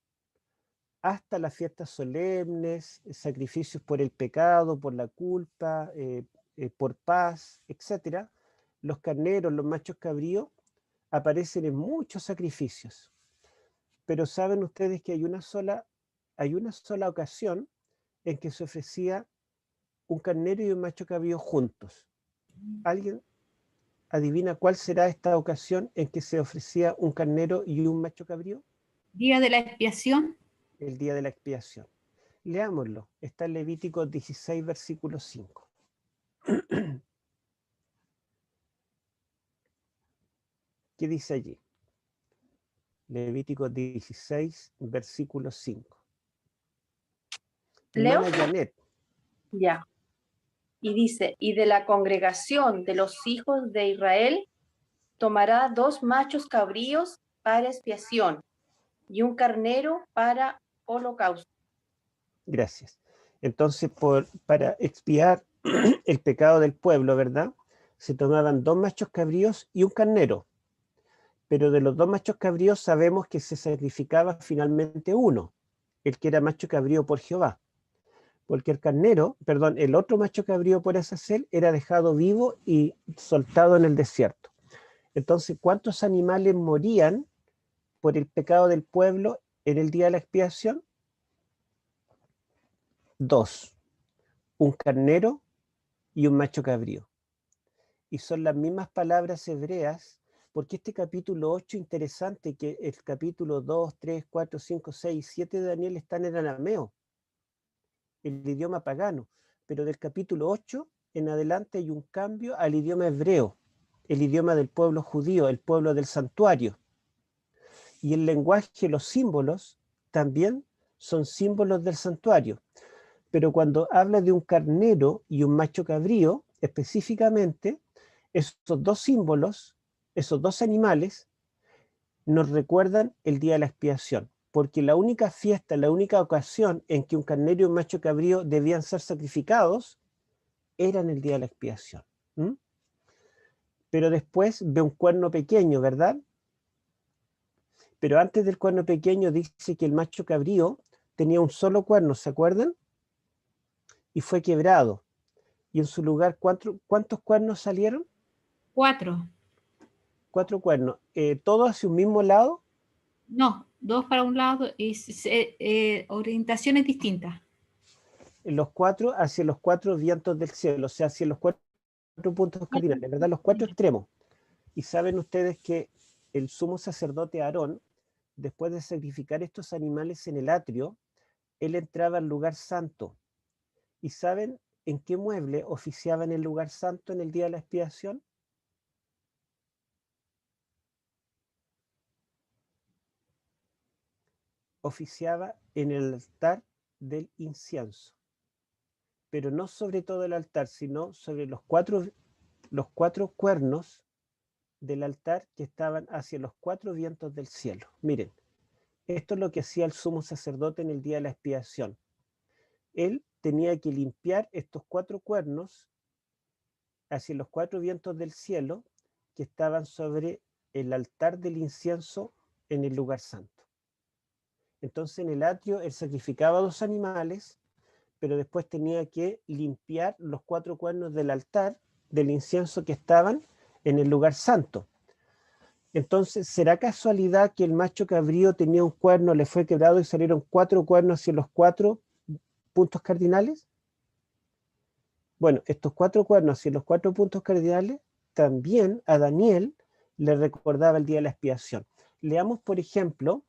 hasta las fiestas solemnes, sacrificios por el pecado, por la culpa, por paz, etc. Los carneros, los machos cabríos, aparecen en muchos sacrificios. Pero saben ustedes que hay una sola ocasión en que se ofrecía un carnero y un macho cabrío juntos. ¿Alguien adivina cuál será esta ocasión en que se ofrecía un carnero y un macho cabrío? Día de la expiación. El día de la expiación. Leámoslo. Está en Levítico 16, versículo 5. ¿Qué dice allí? Levítico 16, versículo 5. ¿Leo? Hermana Janet. Ya. Y dice, y de la congregación de los hijos de Israel tomará 2 machos cabríos para expiación y un carnero para holocausto. Gracias. Entonces, para expiar el pecado del pueblo, ¿verdad?, se tomaban 2 machos cabríos y un carnero. Pero de los 2 machos cabríos sabemos que se sacrificaba finalmente uno, el que era macho cabrío por Jehová. Porque el otro macho cabrío por Azazel era dejado vivo y soltado en el desierto. Entonces, ¿cuántos animales morían por el pecado del pueblo en el día de la expiación? 2, un carnero y un macho cabrío. Y son las mismas palabras hebreas, porque este capítulo 8, interesante que el capítulo 2, 3, 4, 5, 6 y 7 de Daniel están en arameo, el idioma pagano, pero del capítulo 8 en adelante hay un cambio al idioma hebreo, el idioma del pueblo judío, el pueblo del santuario. Y el lenguaje, los símbolos, también son símbolos del santuario. Pero cuando habla de un carnero y un macho cabrío, específicamente, esos 2 símbolos, esos 2 animales, nos recuerdan el día de la expiación. Porque la única fiesta, la única ocasión en que un carnero y un macho cabrío debían ser sacrificados era en el día de la expiación. Pero después ve un cuerno pequeño, ¿verdad? Pero antes del cuerno pequeño dice que el macho cabrío tenía un solo cuerno, ¿se acuerdan? y fue quebrado. Y en su lugar, ¿cuántos cuernos salieron? 4. 4 cuernos. ¿Todos hacia un mismo lado? No, 2 para un lado y orientaciones distintas. Los 4 hacia los 4 vientos del cielo, o sea, hacia los 4 puntos cardinales, ¿verdad? Los 4 extremos. Y saben ustedes que el sumo sacerdote Aarón, después de sacrificar estos animales en el atrio, él entraba al lugar santo. ¿Y saben en qué mueble oficiaba en el lugar santo en el día de la expiación? Oficiaba en el altar del incienso, pero no sobre todo el altar, sino sobre los cuatro cuernos del altar que estaban hacia los 4 vientos del cielo. Miren, esto es lo que hacía el sumo sacerdote en el día de la expiación. Él tenía que limpiar estos 4 cuernos hacia los 4 vientos del cielo que estaban sobre el altar del incienso en el lugar santo. Entonces en el atrio él sacrificaba 2 animales, pero después tenía que limpiar los 4 cuernos del altar del incienso que estaban en el lugar santo. Entonces, ¿será casualidad que el macho cabrío tenía un cuerno, le fue quebrado y salieron 4 cuernos hacia los 4 puntos cardinales? Bueno, estos 4 cuernos hacia los 4 puntos cardinales también a Daniel le recordaba el día de la expiación. Leamos, por ejemplo,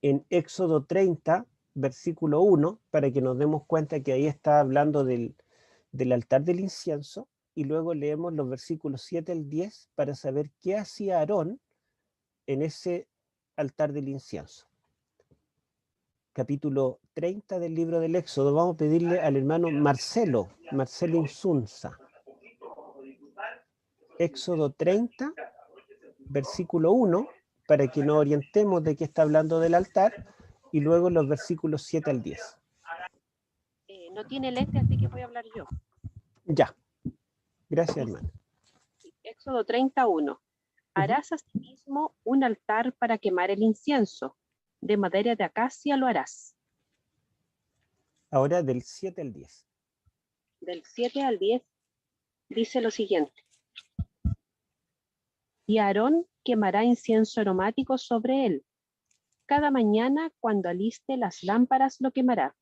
en Éxodo 30, versículo 1, para que nos demos cuenta que ahí está hablando del altar del incienso, y luego leemos los versículos 7 al 10 para saber qué hacía Aarón en ese altar del incienso. Capítulo 30 del libro del Éxodo. Vamos a pedirle al hermano Marcelo Insunza. Éxodo 30, versículo 1, para que nos orientemos de qué está hablando del altar, y luego los versículos 7 al 10. No tiene lente, así que voy a hablar yo. Ya. Gracias, hermano. Éxodo 31. Harás asimismo un altar para quemar el incienso. De madera de acacia lo harás. Ahora del 7 al 10. Del 7 al 10 dice lo siguiente. Y Aarón quemará incienso aromático sobre él. Cada mañana cuando aliste las lámparas lo quemará.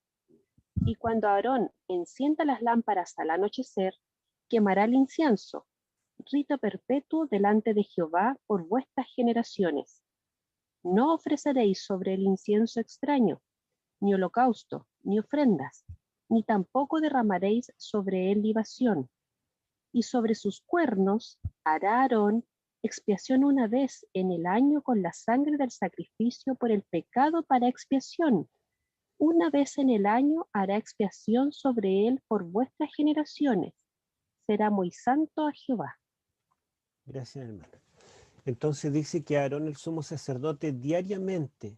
Y cuando Aarón encienda las lámparas al anochecer, quemará el incienso, rito perpetuo delante de Jehová por vuestras generaciones. No ofreceréis sobre el incienso extraño, ni holocausto, ni ofrendas, ni tampoco derramaréis sobre él libación. Y sobre sus cuernos hará Aarón expiación una vez en el año con la sangre del sacrificio por el pecado para expiación. Una vez en el año hará expiación sobre él por vuestras generaciones. Será muy santo a Jehová. Gracias, hermano. Entonces dice que Aarón, el sumo sacerdote, diariamente,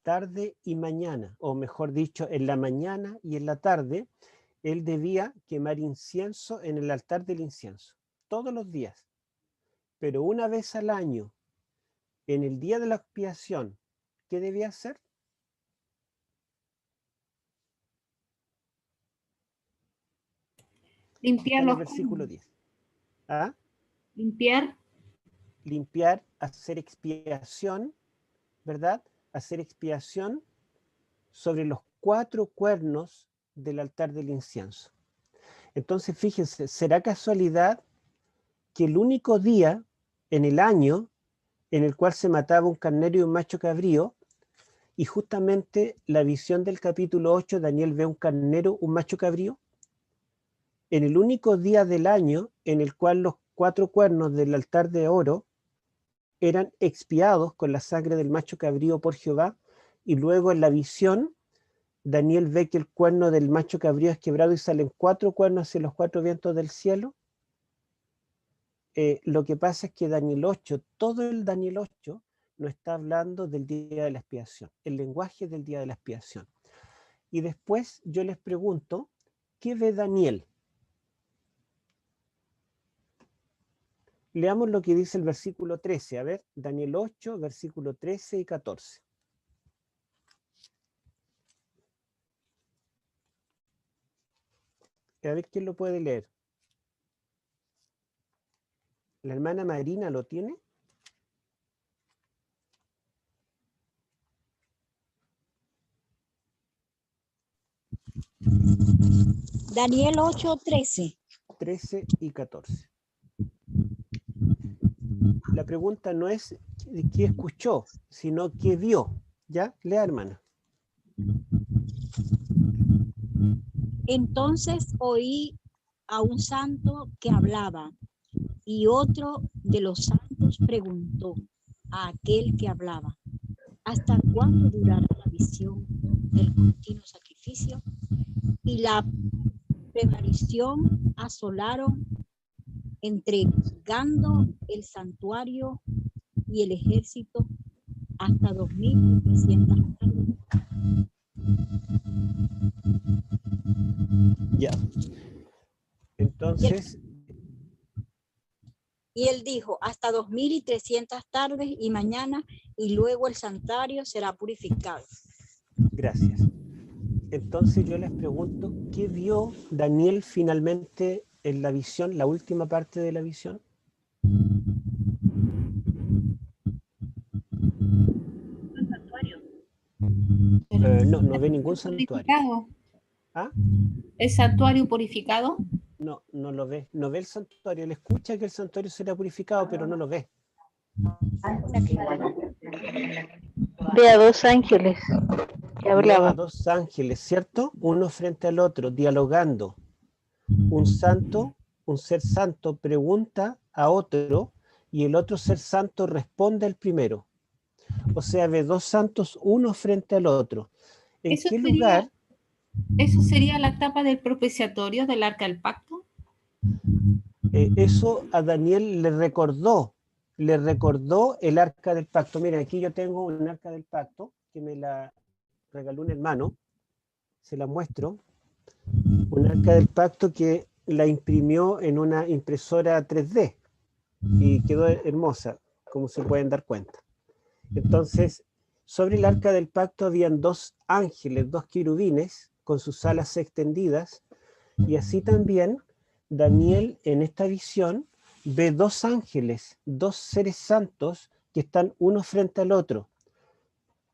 tarde y mañana, o mejor dicho, en la mañana y en la tarde, él debía quemar incienso en el altar del incienso, todos los días. Pero una vez al año, en el día de la expiación, ¿qué debía hacer? Limpiar En el los versículo 10. ¿Ah? Limpiar, hacer expiación, ¿verdad? Hacer expiación sobre los 4 cuernos del altar del incienso. Entonces, fíjense, ¿será casualidad que el único día en el año en el cual se mataba un carnero y un macho cabrío, y justamente la visión del capítulo 8, Daniel ve un carnero, un macho cabrío, en el único día del año en el cual los 4 cuernos del altar de oro eran expiados con la sangre del macho cabrío por Jehová, y luego en la visión Daniel ve que el cuerno del macho cabrío es quebrado y salen 4 cuernos hacia los 4 vientos del cielo. Lo que pasa es que Daniel 8, todo el Daniel 8 no está hablando del día de la expiación, el lenguaje del día de la expiación. Y después yo les pregunto, ¿qué ve Daniel? Leamos lo que dice el versículo 13. A ver, Daniel 8, versículo 13 y 14. A ver quién lo puede leer. ¿La hermana Marina lo tiene? Daniel 8:13. 13 y 14. La pregunta no es qué escuchó, sino qué vio. ¿Ya? Lea, hermana. Entonces oí a un santo que hablaba, y otro de los santos preguntó a aquel que hablaba: ¿hasta cuándo durará la visión del continuo sacrificio? Y la prevaricación asolaron, entregando el santuario y el ejército hasta 2300 tardes. Ya. Entonces, Y él dijo: hasta 2300 tardes y mañana, y luego el santuario será purificado. gracias. Entonces yo les pregunto, ¿qué vio Daniel finalmente en la visión, la última parte de la visión? No ve ningún santuario. Purificado. ¿Ah? ¿El santuario purificado? No lo ve. No ve el santuario. Él escucha que el santuario será purificado, pero no lo ve. Ve a dos ángeles que Vio a hablaban. dos ángeles, ¿cierto? Uno frente al otro, dialogando. Un ser santo pregunta a otro y el otro ser santo responde al primero. O sea, ve dos santos uno frente al otro. ¿En Eso qué sería, lugar? ¿Eso sería la etapa del propiciatorio del Arca del Pacto? Eso a Daniel le recordó el arca del pacto. Miren, aquí yo tengo un arca del pacto que me la regaló un hermano, se la muestro, un arca del pacto que la imprimió en una impresora 3D y quedó hermosa, como se pueden dar cuenta. Entonces, sobre el arca del pacto habían dos ángeles, dos querubines con sus alas extendidas, y así también Daniel en esta visión ve dos ángeles, dos seres santos que están uno frente al otro.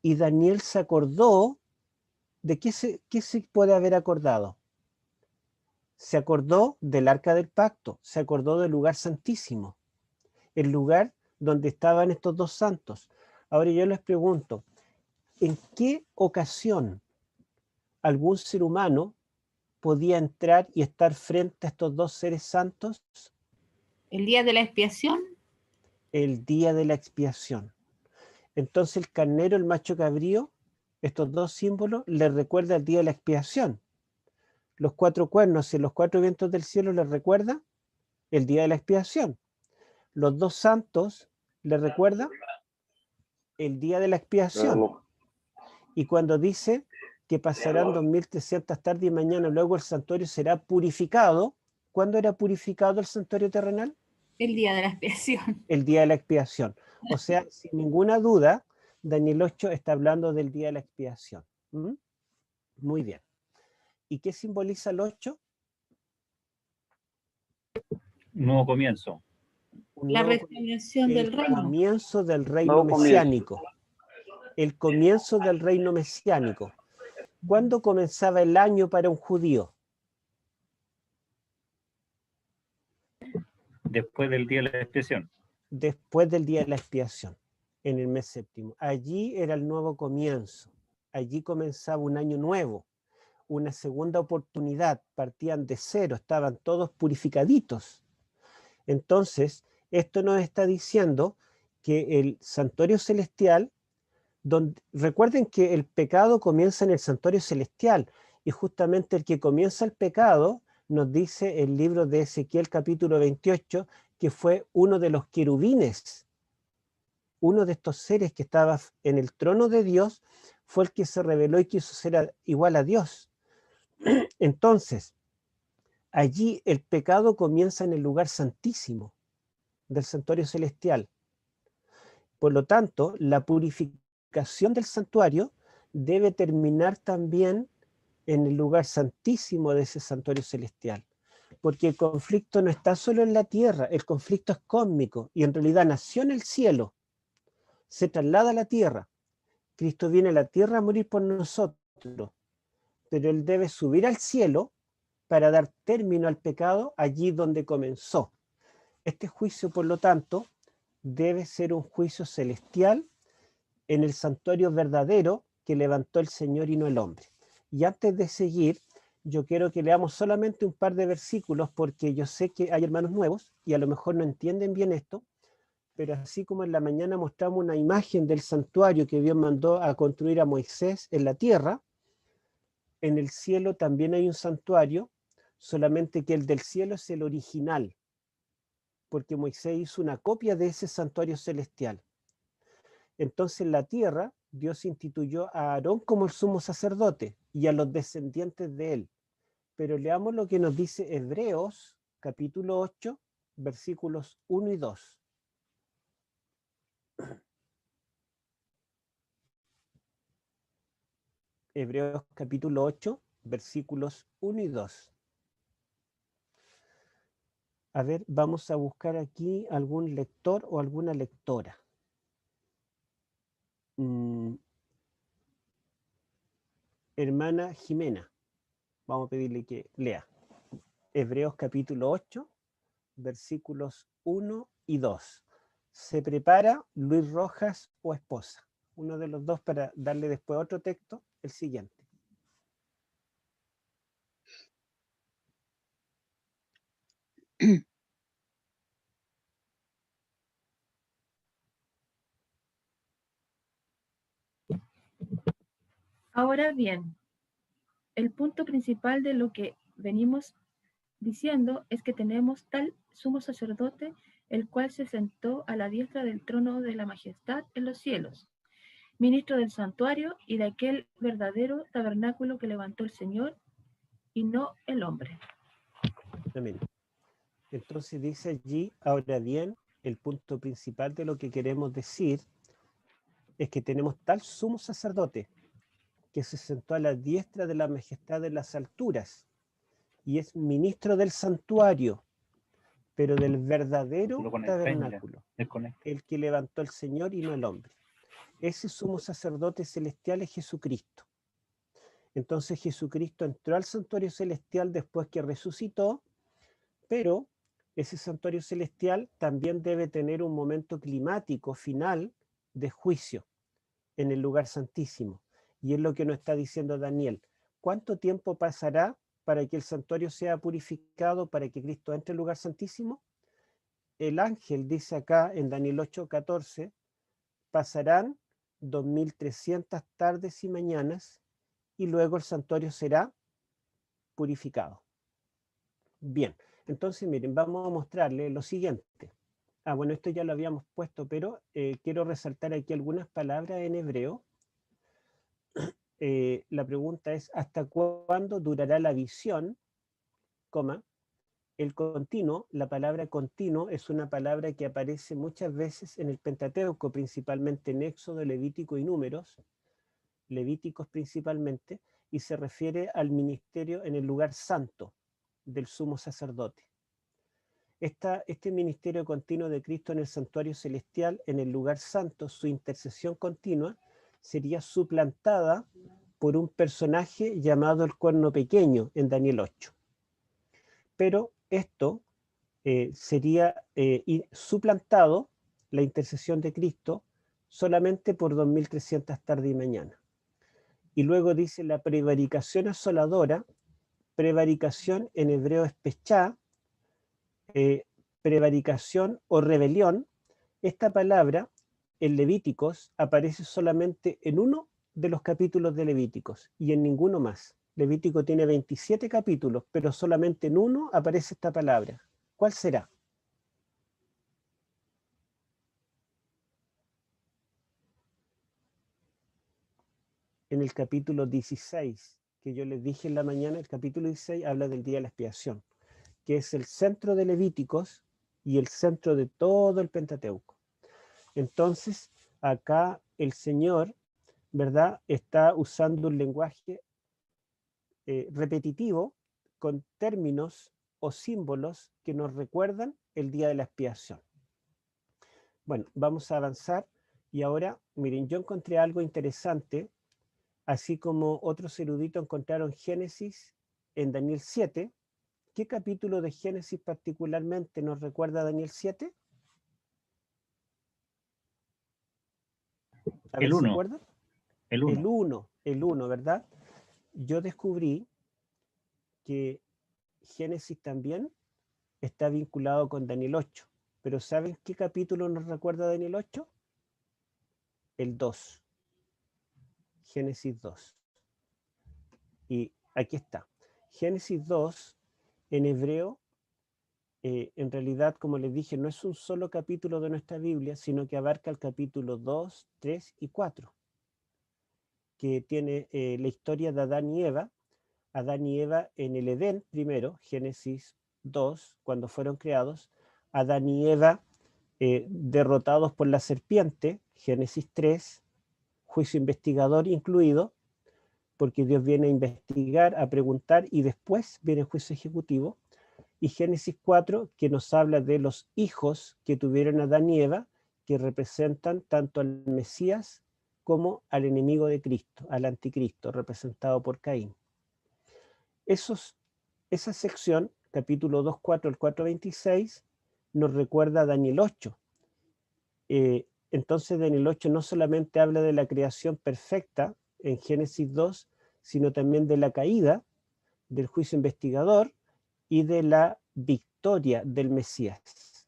Y Daniel se acordó de qué se puede haber acordado. Se acordó del arca del pacto, se acordó del lugar santísimo, el lugar donde estaban estos dos santos. Ahora yo les pregunto, ¿en qué ocasión algún ser humano podía entrar y estar frente a estos dos seres santos? ¿El día de la expiación? El día de la expiación. Entonces el carnero, el macho cabrío, estos dos símbolos les recuerda el día de la expiación. Los cuatro cuernos y los cuatro vientos del cielo les recuerda el día de la expiación. Los dos santos les recuerda el día de la expiación. Y cuando dice que pasarán 2300 tardes y mañana, luego el santuario será purificado. ¿Cuándo era purificado el santuario terrenal? El día de la expiación. El día de la expiación. O sea, sin ninguna duda, Daniel 8 está hablando del día de la expiación. Muy bien. ¿Y qué simboliza el 8? Un nuevo comienzo. La restauración del reino. El comienzo del reino mesiánico. El comienzo del reino mesiánico. ¿Cuándo comenzaba el año para un judío? Después del día de la expiación. Después del día de la expiación, en el mes séptimo. Allí era el nuevo comienzo. Allí comenzaba un año nuevo, una segunda oportunidad. Partían de cero, estaban todos purificaditos. Entonces, esto nos está diciendo que el santuario celestial, recuerden que el pecado comienza en el santuario celestial, y justamente el que comienza el pecado, nos dice el libro de Ezequiel capítulo 28, que fue uno de los querubines, uno de estos seres que estaba en el trono de Dios, fue el que se rebeló y quiso ser igual a Dios. Entonces, allí el pecado comienza en el lugar santísimo del santuario celestial. Por lo tanto, la purificación del santuario debe terminar también en el lugar santísimo de ese santuario celestial. Porque el conflicto no está solo en la tierra, el conflicto es cósmico y en realidad nació en el cielo, se traslada a la tierra. Cristo viene a la tierra a morir por nosotros, pero Él debe subir al cielo para dar término al pecado allí donde comenzó. Este juicio, por lo tanto, debe ser un juicio celestial en el santuario verdadero que levantó el Señor y no el hombre. Y antes de seguir, yo quiero que leamos solamente un par de versículos porque yo sé que hay hermanos nuevos y a lo mejor no entienden bien esto, pero así como en la mañana mostramos una imagen del santuario que Dios mandó a construir a Moisés en la tierra, en el cielo también hay un santuario, solamente que el del cielo es el original, porque Moisés hizo una copia de ese santuario celestial. Entonces en la tierra Dios instituyó a Aarón como el sumo sacerdote y a los descendientes de él. Pero leamos lo que nos dice Hebreos, capítulo 8, versículos 1 y 2. Hebreos capítulo 8, versículos 1 y 2. A ver, vamos a buscar aquí algún lector o alguna lectora. Hermana Jimena, vamos a pedirle que lea. Hebreos capítulo 8, versículos 1 y 2. Se prepara Luis Rojas o esposa. Uno de los dos para darle después otro texto, el siguiente. Ahora bien, el punto principal de lo que venimos diciendo es que tenemos tal sumo sacerdote, el cual se sentó a la diestra del trono de la majestad en los cielos, ministro del santuario y de aquel verdadero tabernáculo que levantó el Señor y no el hombre. Amén. Entonces dice allí, ahora bien, el punto principal de lo que queremos decir es que tenemos tal sumo sacerdote que se sentó a la diestra de la majestad de las alturas y es ministro del santuario, pero del verdadero tabernáculo, el que levantó el Señor y no el hombre. Ese sumo sacerdote celestial es Jesucristo. Entonces Jesucristo entró al santuario celestial después que resucitó, pero ese santuario celestial también debe tener un momento climático final de juicio en el lugar santísimo. Y es lo que nos está diciendo Daniel. ¿Cuánto tiempo pasará para que el santuario sea purificado, para que Cristo entre al lugar santísimo? El ángel dice acá en Daniel 8:14, pasarán 2300 tardes y mañanas y luego el santuario será purificado. Bien, entonces miren, vamos a mostrarles lo siguiente. Bueno, esto ya lo habíamos puesto, pero quiero resaltar aquí algunas palabras en hebreo. La pregunta es, ¿hasta cuándo durará la visión? El continuo, la palabra continuo es una palabra que aparece muchas veces en el Pentateuco, principalmente en Éxodo, Levítico y Números, Levíticos principalmente, y se refiere al ministerio en el lugar santo del sumo sacerdote. Este ministerio continuo de Cristo en el santuario celestial, en el lugar santo, su intercesión continua, sería suplantada por un personaje llamado el cuerno pequeño en Daniel 8. Pero esto sería suplantado, la intercesión de Cristo, solamente por 2300 tarde y mañana. Y luego dice la prevaricación asoladora. Prevaricación en hebreo es pechá, prevaricación o rebelión. Esta palabra en Levíticos aparece solamente en uno de los capítulos de Levíticos y en ninguno más. Levítico tiene 27 capítulos, pero solamente en uno aparece esta palabra. ¿Cuál será? En el capítulo 16, que yo les dije en la mañana, el capítulo 16 habla del día de la expiación, que es el centro de Levíticos y el centro de todo el Pentateuco. Entonces, acá el Señor, ¿verdad?, está usando un lenguaje repetitivo con términos o símbolos que nos recuerdan el día de la expiación. Bueno, vamos a avanzar y ahora, miren, yo encontré algo interesante, así como otros eruditos encontraron Génesis en Daniel 7. ¿Qué capítulo de Génesis particularmente nos recuerda a Daniel 7? A ver El si 1. acuerdan. El 1. El 1, ¿verdad? Yo descubrí que Génesis también está vinculado con Daniel 8. Pero ¿saben qué capítulo nos recuerda a Daniel 8? El 2. Génesis 2. Y aquí está. Génesis 2, en hebreo, en realidad, como les dije, no es un solo capítulo de nuestra Biblia, sino que abarca el capítulo 2, 3 y 4, que tiene la historia de Adán y Eva. Adán y Eva en el Edén primero, Génesis 2, cuando fueron creados. Adán y Eva derrotados por la serpiente, Génesis 3, juicio investigador incluido, porque Dios viene a investigar, a preguntar, y después viene el juicio ejecutivo. Y Génesis 4, que nos habla de los hijos que tuvieron Adán y Eva, que representan tanto al Mesías como al enemigo de Cristo, al anticristo, representado por Caín. Esa sección, capítulo 2, 4 al 4, 26, nos recuerda a Daniel 8. Entonces Daniel 8 no solamente habla de la creación perfecta en Génesis 2, sino también de la caída, del juicio investigador y de la victoria del Mesías.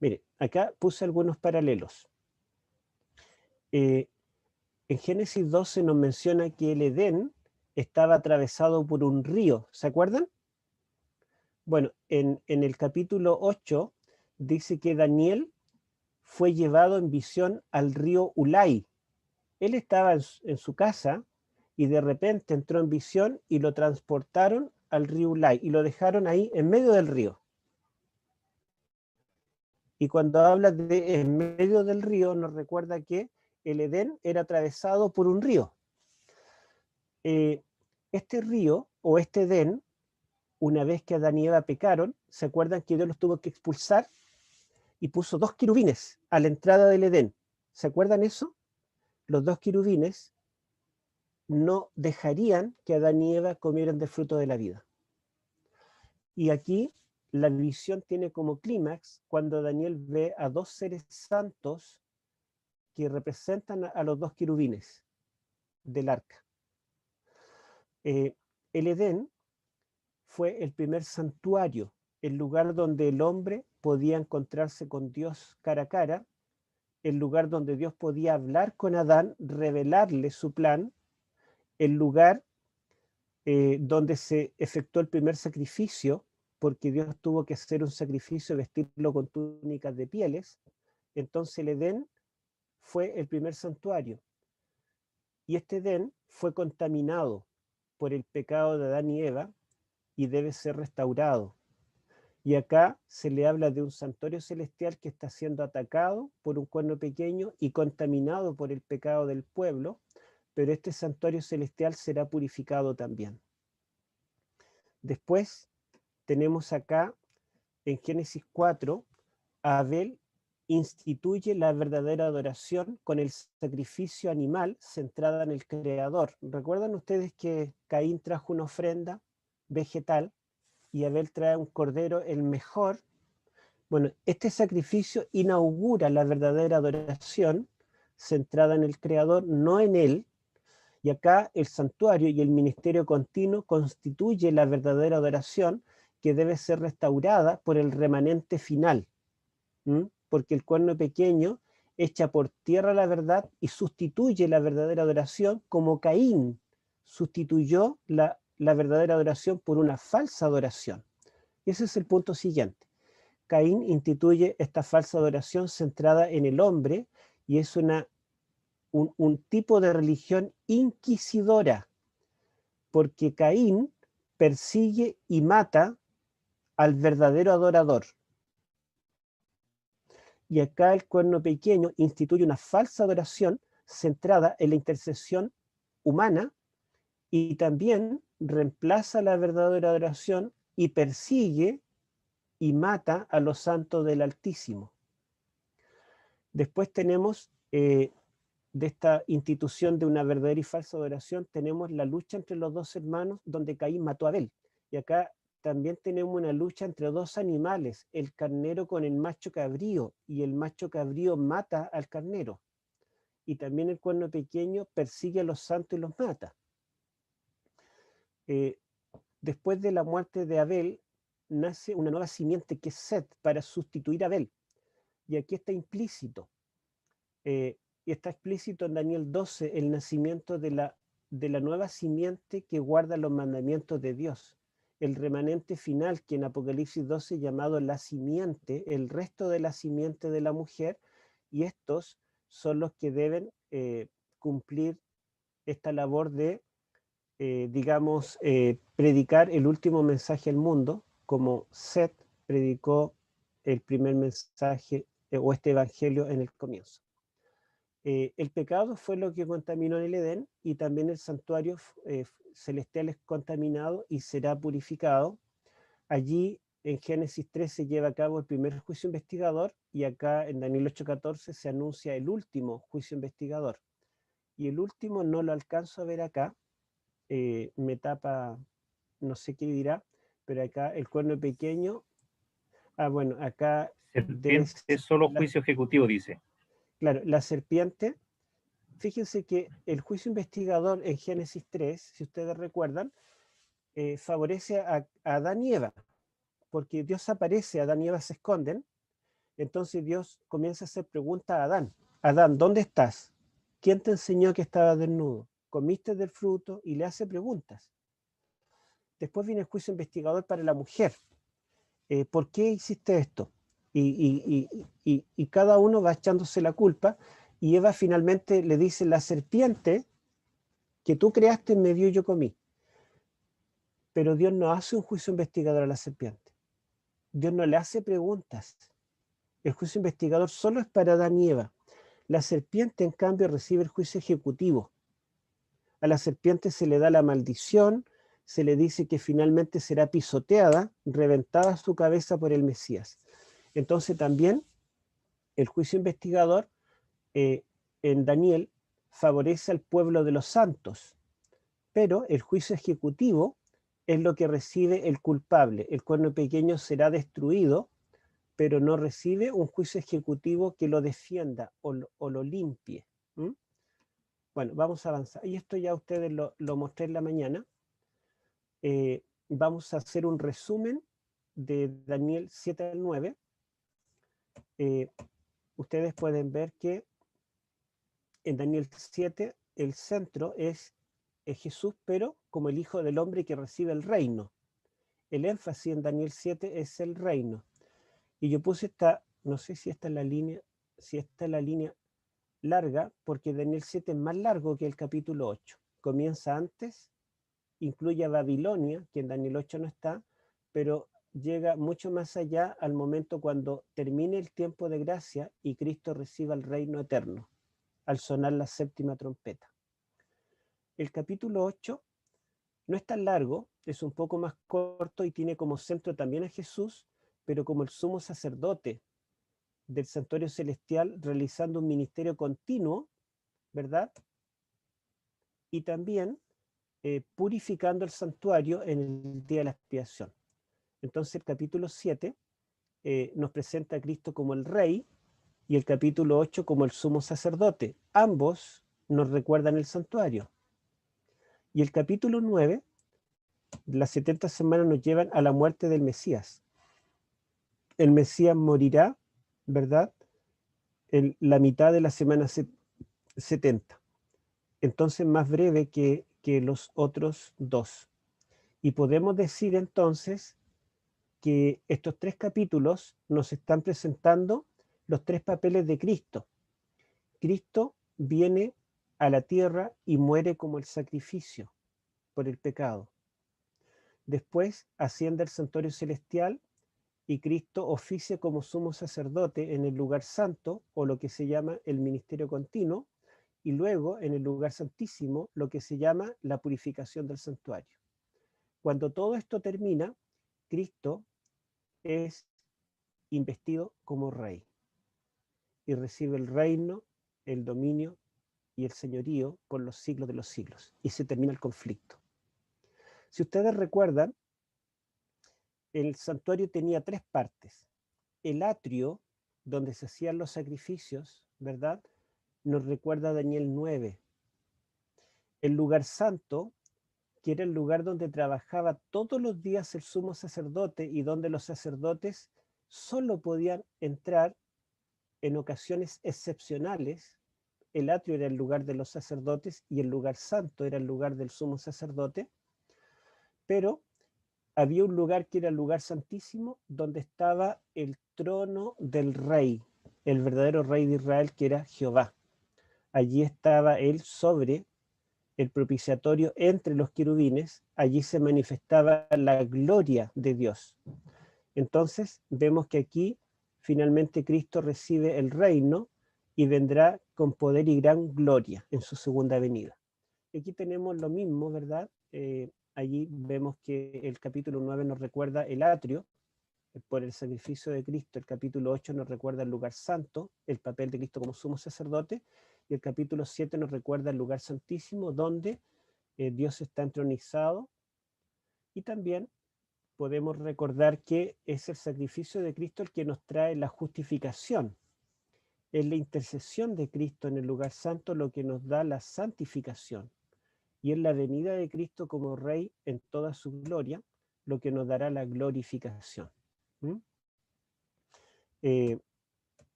Mire, acá puse algunos paralelos. En Génesis 12 nos menciona que el Edén estaba atravesado por un río, ¿se acuerdan? Bueno, en el capítulo 8 dice que Daniel fue llevado en visión al río Ulai. Él estaba en su casa y de repente entró en visión y lo transportaron al río Ulai y lo dejaron ahí en medio del río. Y cuando habla de en medio del río nos recuerda que el Edén era atravesado por un río. Este río o este Edén, una vez que Adán y Eva pecaron, ¿se acuerdan que Dios los tuvo que expulsar? Y puso 2 querubines a la entrada del Edén. ¿Se acuerdan eso? Los 2 querubines no dejarían que Adán y Eva comieran del fruto de la vida. Y aquí la visión tiene como clímax cuando Daniel ve a 2 seres santos que representan a los 2 querubines del arca. El Edén fue el primer santuario, el lugar donde el hombre podía encontrarse con Dios cara a cara, el lugar donde Dios podía hablar con Adán, revelarle su plan, el lugar donde se efectuó el primer sacrificio, porque Dios tuvo que hacer un sacrificio, vestirlo con túnicas de pieles. Entonces el Edén fue el primer santuario. Y este Edén fue contaminado por el pecado de Adán y Eva y debe ser restaurado. Y acá se le habla de un santuario celestial que está siendo atacado por un cuerno pequeño y contaminado por el pecado del pueblo, pero este santuario celestial será purificado también. Después tenemos acá en Génesis 4, Abel instituye la verdadera adoración con el sacrificio animal centrada en el Creador. ¿Recuerdan ustedes que Caín trajo una ofrenda vegetal y Abel trae un cordero, el mejor? Bueno, este sacrificio inaugura la verdadera adoración centrada en el Creador, no en él. Y acá el santuario y el ministerio continuo constituye la verdadera adoración que debe ser restaurada por el remanente final. Porque el cuerno pequeño echa por tierra la verdad y sustituye la verdadera adoración, como Caín sustituyó la verdadera adoración por una falsa adoración. Ese es el punto siguiente. Caín instituye esta falsa adoración centrada en el hombre y es un tipo de religión inquisidora, porque Caín persigue y mata al verdadero adorador. Y acá el cuerno pequeño instituye una falsa adoración centrada en la intercesión humana y también reemplaza la verdadera adoración y persigue y mata a los santos del Altísimo. Después tenemos, de esta institución de una verdadera y falsa adoración, tenemos la lucha entre los dos hermanos donde Caín mató a Abel. Y acá también tenemos una lucha entre dos animales, el carnero con el macho cabrío, y el macho cabrío mata al carnero. Y también el cuerno pequeño persigue a los santos y los mata. Después de la muerte de Abel, nace una nueva simiente que es Set para sustituir a Abel. Y aquí está implícito. Y está explícito en Daniel 12 el nacimiento de la nueva simiente que guarda los mandamientos de Dios. El remanente final, que en Apocalipsis 12 llamado la simiente, el resto de la simiente de la mujer, y estos son los que deben cumplir esta labor de, predicar el último mensaje al mundo, como Set predicó el primer mensaje o este evangelio en el comienzo. El pecado fue lo que contaminó en el Edén, y también el santuario celestial es contaminado y será purificado. Allí en Génesis 3 se lleva a cabo el primer juicio investigador, y acá en Daniel 8:14 se anuncia el último juicio investigador. Y el último no lo alcanzo a ver acá, me tapa, no sé qué dirá, pero acá el cuerno pequeño, bueno, acá... Serpiente es solo juicio ejecutivo, dice. Claro, la serpiente, fíjense que el juicio investigador en Génesis 3, si ustedes recuerdan, favorece a Adán y Eva, porque Dios aparece, Adán y Eva se esconden, entonces Dios comienza a hacer preguntas a Adán. Adán, ¿dónde estás? ¿Quién te enseñó que estabas desnudo? ¿Comiste del fruto? Y le hace preguntas. Después viene el juicio investigador para la mujer. ¿Por qué hiciste esto? Y cada uno va echándose la culpa, y Eva finalmente le dice: la serpiente que tú creaste me dio y yo comí. Pero Dios no hace un juicio investigador a la serpiente. Dios no le hace preguntas. El juicio investigador solo es para Adán y Eva. La serpiente, en cambio, recibe el juicio ejecutivo. A la serpiente se le da la maldición, se le dice que finalmente será pisoteada, reventada su cabeza por el Mesías. Entonces también el juicio investigador en Daniel favorece al pueblo de los santos, pero el juicio ejecutivo es lo que recibe el culpable. El cuerno pequeño será destruido, pero no recibe un juicio ejecutivo que lo defienda o lo limpie. Bueno, vamos a avanzar. Y esto ya ustedes lo mostré en la mañana. Vamos a hacer un resumen de Daniel 7 al 9. Ustedes pueden ver que en Daniel 7 el centro es Jesús, pero como el Hijo del Hombre que recibe el reino. El énfasis en Daniel 7 es el reino. Y yo puse esta, no sé si esta es la línea, larga, porque Daniel 7 es más largo que el capítulo 8. Comienza antes, incluye a Babilonia, que en Daniel 8 no está, pero llega mucho más allá al momento cuando termine el tiempo de gracia y Cristo reciba el reino eterno, al sonar la séptima trompeta. El capítulo 8 no es tan largo, es un poco más corto y tiene como centro también a Jesús, pero como el sumo sacerdote del santuario celestial realizando un ministerio continuo, ¿verdad? Y también purificando el santuario en el día de la expiación. Entonces el capítulo 7 nos presenta a Cristo como el Rey y el capítulo 8 como el sumo sacerdote. Ambos nos recuerdan el santuario. Y el capítulo 9, las 70 semanas nos llevan a la muerte del Mesías. El Mesías morirá, ¿verdad?, en la mitad de la semana 70. Entonces más breve que los otros dos. Y podemos decir entonces que estos 3 capítulos nos están presentando los 3 papeles de Cristo. Cristo viene a la tierra y muere como el sacrificio por el pecado. Después asciende al santuario celestial y Cristo oficia como sumo sacerdote en el lugar santo, o lo que se llama el ministerio continuo, y luego en el lugar santísimo lo que se llama la purificación del santuario. Cuando todo esto termina, Cristo es investido como rey y recibe el reino, el dominio y el señorío por los siglos de los siglos, y se termina el conflicto. Si ustedes recuerdan, el santuario tenía 3 partes. El atrio, donde se hacían los sacrificios, ¿verdad?, nos recuerda a Daniel 9. El lugar santo, que era el lugar donde trabajaba todos los días el sumo sacerdote y donde los sacerdotes solo podían entrar en ocasiones excepcionales. El atrio era el lugar de los sacerdotes y el lugar santo era el lugar del sumo sacerdote, pero había un lugar que era el lugar santísimo donde estaba el trono del rey, el verdadero rey de Israel, que era Jehová. Allí estaba él sobre el propiciatorio entre los querubines, allí se manifestaba la gloria de Dios. Entonces vemos que aquí finalmente Cristo recibe el reino y vendrá con poder y gran gloria en su segunda venida. Aquí tenemos lo mismo, ¿verdad? Allí vemos que el capítulo 9 nos recuerda el atrio por el sacrificio de Cristo, el capítulo 8 nos recuerda el lugar santo, el papel de Cristo como sumo sacerdote, y el capítulo 7 nos recuerda el lugar santísimo donde Dios está entronizado, y también podemos recordar que es el sacrificio de Cristo el que nos trae la justificación. Es la intercesión de Cristo en el lugar santo lo que nos da la santificación. Y es la venida de Cristo como Rey en toda su gloria lo que nos dará la glorificación.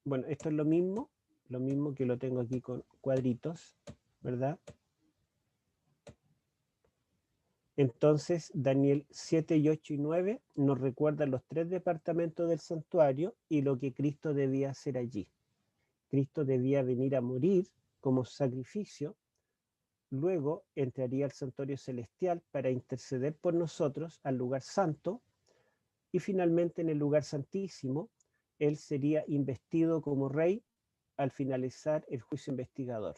Bueno, esto es lo mismo que lo tengo aquí con cuadritos, ¿verdad? Entonces, Daniel 7 y 8 y 9 nos recuerdan los 3 departamentos del santuario y lo que Cristo debía hacer allí. Cristo debía venir a morir como sacrificio, luego entraría al santuario celestial para interceder por nosotros al lugar santo, y finalmente en el lugar santísimo, él sería investido como rey al finalizar el juicio investigador.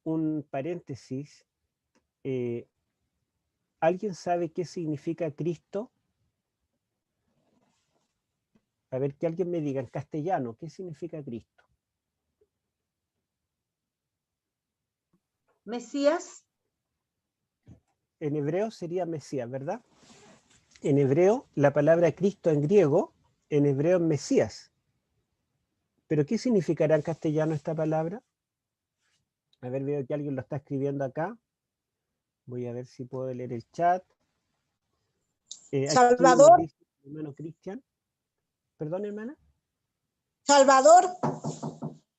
Un paréntesis. ¿Alguien sabe qué significa Cristo? A ver, que alguien me diga en castellano, ¿qué significa Cristo? Mesías. En hebreo sería Mesías, ¿verdad? En hebreo, la palabra Cristo en griego, en hebreo es Mesías. ¿Pero qué significará en castellano esta palabra? A ver, veo que alguien lo está escribiendo acá. Voy a ver si puedo leer el chat. Salvador. Dice el hermano Cristian. ¿Perdón, hermana? Salvador.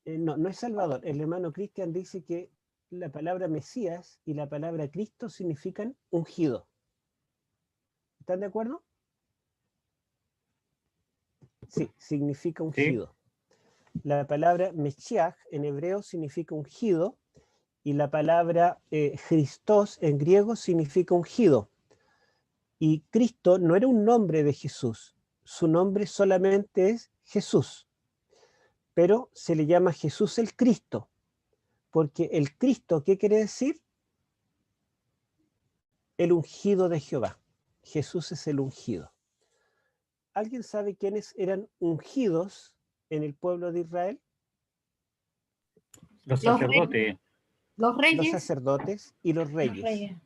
No, no es Salvador. El hermano Cristian dice que la palabra Mesías y la palabra Cristo significan ungido. ¿Están de acuerdo? Sí, significa ungido. Sí. La palabra Meshiach en hebreo significa ungido y la palabra Christos en griego significa ungido. Y Cristo no era un nombre de Jesús, su nombre solamente es Jesús, pero se le llama Jesús el Cristo, porque el Cristo, ¿qué quiere decir? El ungido de Jehová. Jesús es el ungido. ¿Alguien sabe quiénes eran ungidos en el pueblo de Israel? Los sacerdotes. Los reyes. Los sacerdotes y los reyes. Los reyes.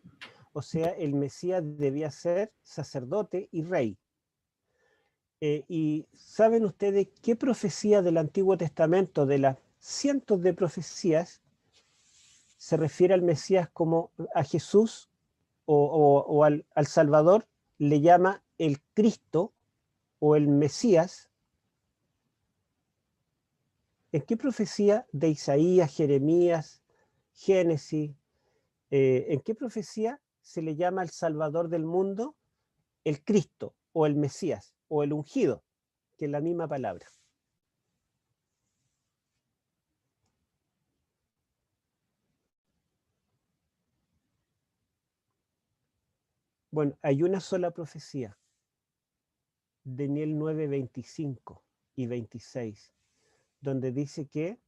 O sea, el Mesías debía ser sacerdote y rey. ¿Y saben ustedes qué profecía del Antiguo Testamento, de las cientos de profecías, se refiere al Mesías como a Jesús o al Salvador? Le llama el Cristo o el Mesías. ¿En qué profecía de Isaías, Jeremías, Génesis, en qué profecía se le llama al Salvador del mundo el Cristo o el Mesías o el ungido, que es la misma palabra? Bueno, hay una sola profecía, Daniel 9, 25 y 26, donde dice que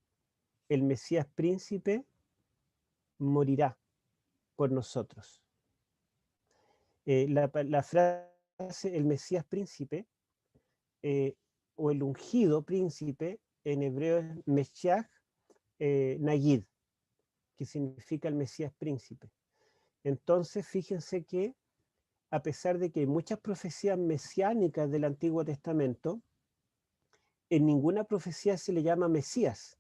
el Mesías príncipe morirá por nosotros. La frase el Mesías príncipe o el ungido príncipe en hebreo es Meshiach Nagid, que significa el Mesías príncipe. Entonces, fíjense que a pesar de que hay muchas profecías mesiánicas del Antiguo Testamento, en ninguna profecía se le llama Mesías.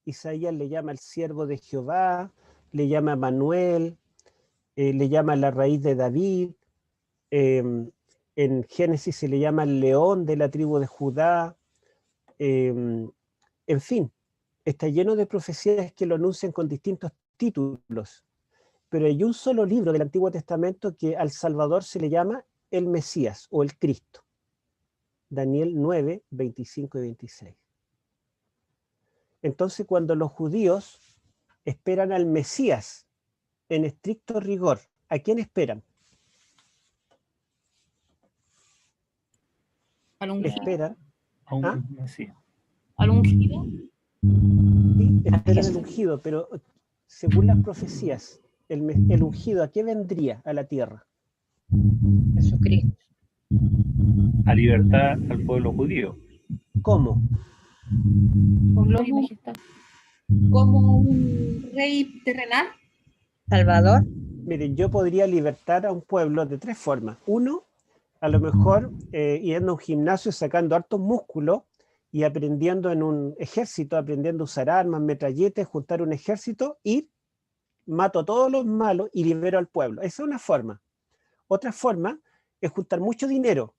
Isaías le llama el siervo de Jehová, le llama Manuel, le llama la raíz de David, en Génesis se le llama el león de la tribu de Judá, en fin, está lleno de profecías que lo anuncian con distintos títulos, pero hay un solo libro del Antiguo Testamento que al Salvador se le llama el Mesías o el Cristo. Daniel 9, 25 y 26. Entonces, cuando los judíos esperan al Mesías en estricto rigor, ¿a quién esperan? Al ungido. Esperan Al ungido. Sí, esperan el ungido, pero según las profecías, el ungido, ¿a qué vendría a la tierra? Jesucristo. A libertar al pueblo judío. ¿Cómo? Con gloria y majestad. Como un rey terrenal. Salvador. Miren, yo podría libertar a un pueblo de tres formas. Uno, a lo mejor yendo a un gimnasio sacando hartos músculos y aprendiendo en un ejército, aprendiendo a usar armas, metralletas, juntar un ejército, ir, mato a todos los malos y libero al pueblo. Esa es una forma. Otra forma es juntar mucho dinero,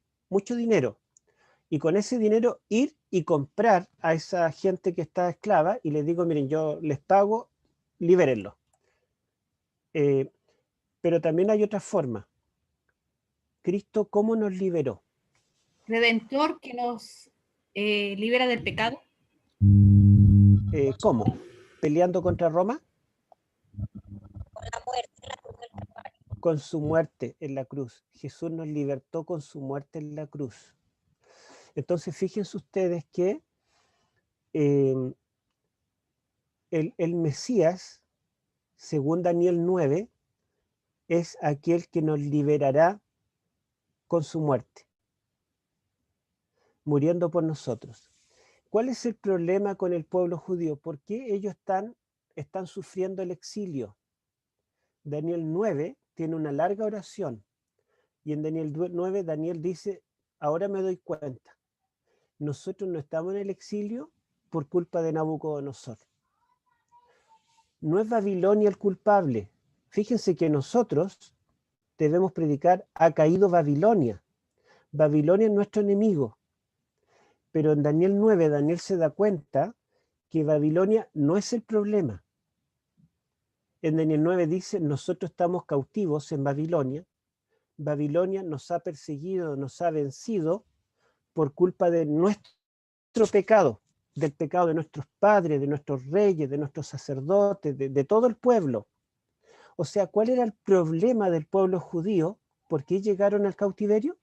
y con ese dinero ir y comprar a esa gente que está esclava y les digo, miren, yo les pago, libérenlo. Pero también hay otra forma. Cristo, ¿cómo nos liberó? Redentor que nos libera del pecado. ¿Cómo? ¿Peleando contra Roma? Con la muerte en la cruz del Calvario. Con su muerte en la cruz. Jesús nos libertó con su muerte en la cruz. Entonces, fíjense ustedes que el Mesías, según Daniel 9, es aquel que nos liberará con su muerte, muriendo por nosotros. ¿Cuál es el problema con el pueblo judío? ¿Por qué ellos están sufriendo el exilio? Daniel 9 tiene una larga oración y en Daniel 9 Daniel dice, ahora me doy cuenta, nosotros no estamos en el exilio por culpa de Nabucodonosor. No es Babilonia el culpable. Fíjense que nosotros debemos predicar, ha caído Babilonia. Babilonia es nuestro enemigo. Pero en Daniel 9, Daniel se da cuenta que Babilonia no es el problema. En Daniel 9 dice, nosotros estamos cautivos en Babilonia. Babilonia nos ha perseguido, nos ha vencido por culpa de nuestro pecado, del pecado de nuestros padres, de nuestros reyes, de nuestros sacerdotes, de todo el pueblo. O sea, ¿cuál era el problema del pueblo judío? ¿Por qué llegaron al cautiverio?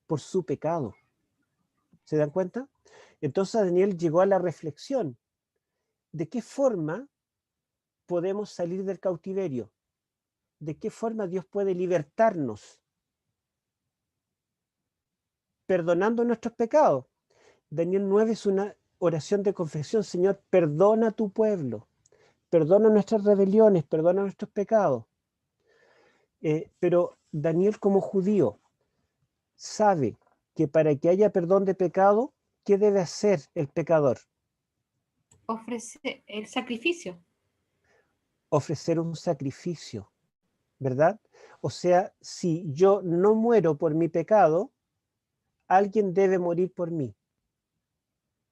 Por su pecado. ¿Se dan cuenta? Entonces Daniel llegó a la reflexión. ¿De qué forma podemos salir del cautiverio? ¿De qué forma Dios puede libertarnos? Perdonando nuestros pecados. Daniel 9 es una oración de confesión. Señor, perdona a tu pueblo. Perdona nuestras rebeliones, perdona nuestros pecados. Pero Daniel como judío sabe que para que haya perdón de pecado, ¿qué debe hacer el pecador? Ofrece el sacrificio. Ofrecer un sacrificio, ¿verdad? O sea, si yo no muero por mi pecado, alguien debe morir por mí.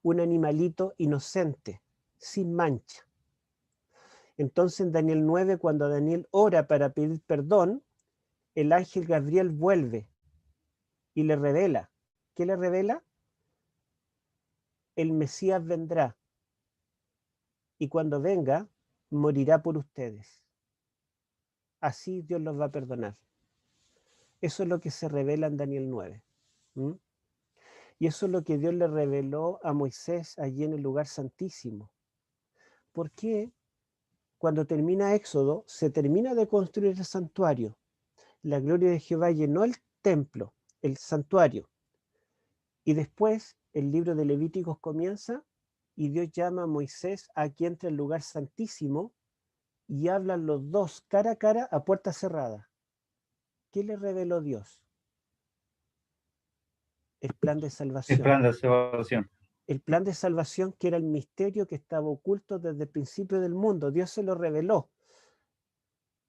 Un animalito inocente, sin mancha. Entonces en Daniel 9, cuando Daniel ora para pedir perdón, el ángel Gabriel vuelve y le revela. ¿Qué le revela? El Mesías vendrá y cuando venga, morirá por ustedes. Así Dios los va a perdonar. Eso es lo que se revela en Daniel 9. Y eso es lo que Dios le reveló a Moisés allí en el lugar santísimo. ¿Por qué? Cuando termina Éxodo, se termina de construir el santuario. La gloria de Jehová llenó el templo, el santuario. Y después el libro de Levíticos comienza y Dios llama a Moisés a que entre al lugar santísimo y hablan los dos cara a cara a puerta cerrada. ¿Qué le reveló Dios? El plan de salvación. El plan de salvación. El plan de salvación, que era el misterio que estaba oculto desde el principio del mundo. Dios se lo reveló.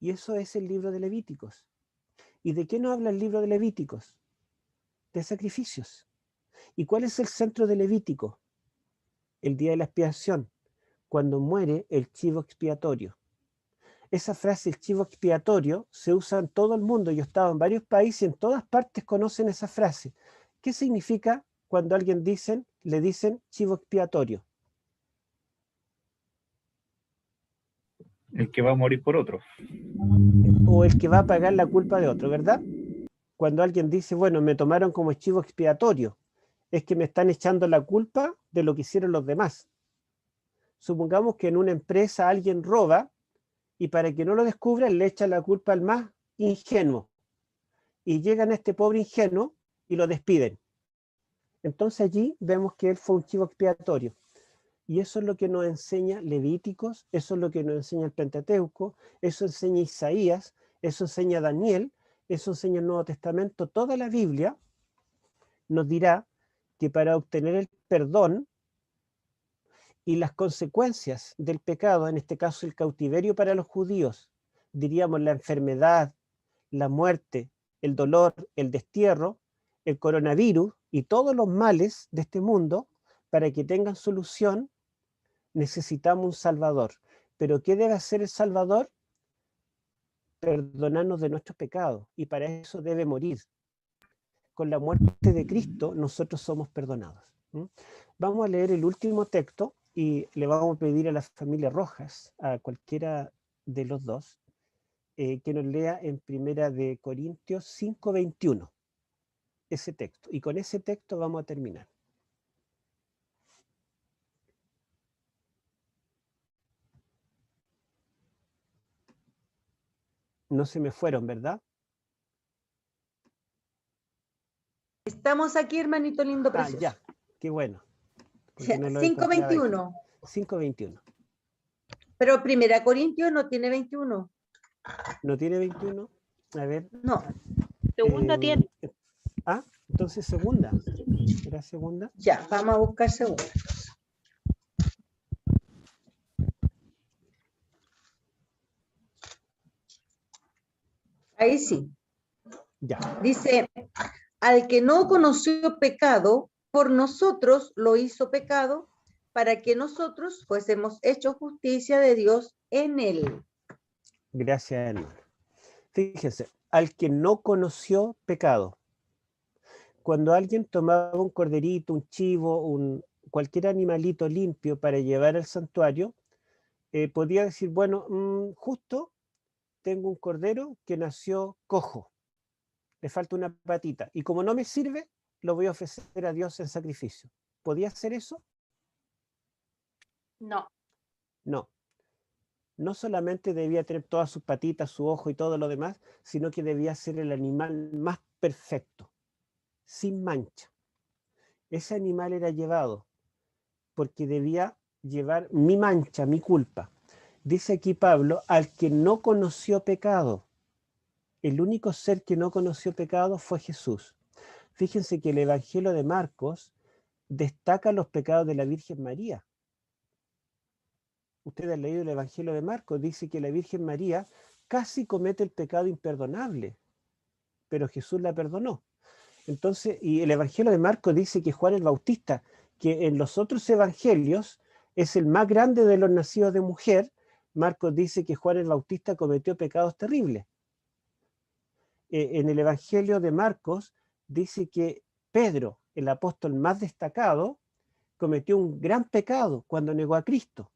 Y eso es el libro de Levíticos. ¿Y de qué nos habla el libro de Levíticos? De sacrificios. ¿Y cuál es el centro de Levítico? El día de la expiación, cuando muere el chivo expiatorio. Esa frase, el chivo expiatorio, se usa en todo el mundo. Yo he estado en varios países y en todas partes conocen esa frase. ¿Qué significa cuando a alguien le dicen chivo expiatorio? El que va a morir por otro. O el que va a pagar la culpa de otro, ¿verdad? Cuando alguien dice, bueno, me tomaron como chivo expiatorio, es que me están echando la culpa de lo que hicieron los demás. Supongamos que en una empresa alguien roba y para que no lo descubran le echa la culpa al más ingenuo. Y llegan a este pobre ingenuo y lo despiden. Entonces allí vemos que él fue un chivo expiatorio. Y eso es lo que nos enseña Levíticos, eso es lo que nos enseña el Pentateuco, eso enseña Isaías, eso enseña Daniel, eso enseña el Nuevo Testamento. Toda la Biblia nos dirá que para obtener el perdón y las consecuencias del pecado, en este caso el cautiverio para los judíos, diríamos la enfermedad, la muerte, el dolor, el destierro, el coronavirus y todos los males de este mundo, para que tengan solución, necesitamos un Salvador. ¿Pero qué debe hacer el Salvador? Perdonarnos de nuestros pecados, y para eso debe morir. Con la muerte de Cristo nosotros somos perdonados. Vamos a leer el último texto y le vamos a pedir a la familia Rojas, a cualquiera de los dos, que nos lea en Primera de Corintios 5:21 ese texto. Y con ese texto vamos a terminar. No se me fueron, ¿verdad? Estamos aquí, hermanito lindo, precioso. Ya, qué bueno. 5:21. 5:21. Pero Primera Corintios no tiene 21. ¿No tiene 21? A ver. No. Segunda tiene. Entonces segunda. ¿Era segunda? Ya, vamos a buscar segunda. Ahí sí. Ya. Dice, al que no conoció pecado, por nosotros lo hizo pecado, para que nosotros fuésemos hechos justicia de Dios en él. Gracias, hermano. Fíjense, al que no conoció pecado. Cuando alguien tomaba un corderito, un chivo, cualquier animalito limpio para llevar al santuario, podía decir, bueno, justo tengo un cordero que nació cojo, le falta una patita, y como no me sirve, lo voy a ofrecer a Dios en sacrificio. ¿Podía hacer eso? No. No. No solamente debía tener todas sus patitas, su ojo y todo lo demás, sino que debía ser el animal más perfecto, sin mancha. Ese animal era llevado porque debía llevar mi mancha, mi culpa. Dice aquí Pablo, al que no conoció pecado. El único ser que no conoció pecado fue Jesús. Fíjense que el Evangelio de Marcos destaca los pecados de la Virgen María. Ustedes han leído el Evangelio de Marcos, dice que la Virgen María casi comete el pecado imperdonable, pero Jesús la perdonó. Entonces, y el Evangelio de Marcos dice que Juan el Bautista, que en los otros evangelios es el más grande de los nacidos de mujer, Marcos dice que Juan el Bautista cometió pecados terribles. En el Evangelio de Marcos dice que Pedro, el apóstol más destacado, cometió un gran pecado cuando negó a Cristo.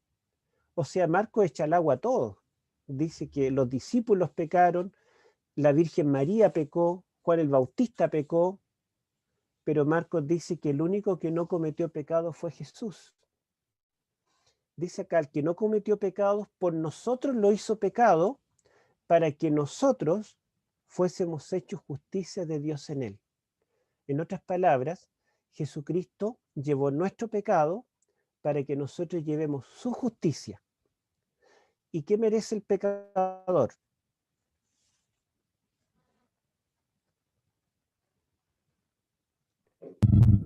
O sea, Marcos echa al agua a todos. Dice que los discípulos pecaron, la Virgen María pecó, Juan el Bautista pecó, pero Marcos dice que el único que no cometió pecado fue Jesús. Dice acá, el que no cometió pecados, por nosotros lo hizo pecado, para que nosotros fuésemos hechos justicia de Dios en él. En otras palabras, Jesucristo llevó nuestro pecado para que nosotros llevemos su justicia. ¿Y qué merece el pecador?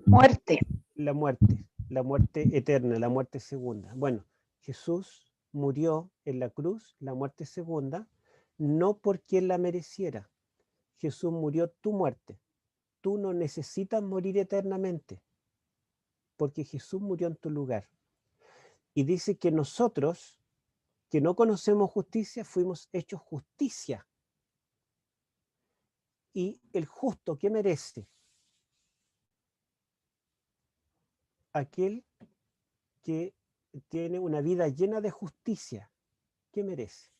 Muerte. La muerte eterna, la muerte segunda. Bueno, Jesús murió en la cruz, la muerte segunda, no porque él la mereciera. Jesús murió tu muerte. Tú no necesitas morir eternamente, porque Jesús murió en tu lugar. Y dice que nosotros, que no conocemos justicia, fuimos hechos justicia. Y el justo, ¿qué merece? Aquel que tiene una vida llena de justicia, ¿qué merece?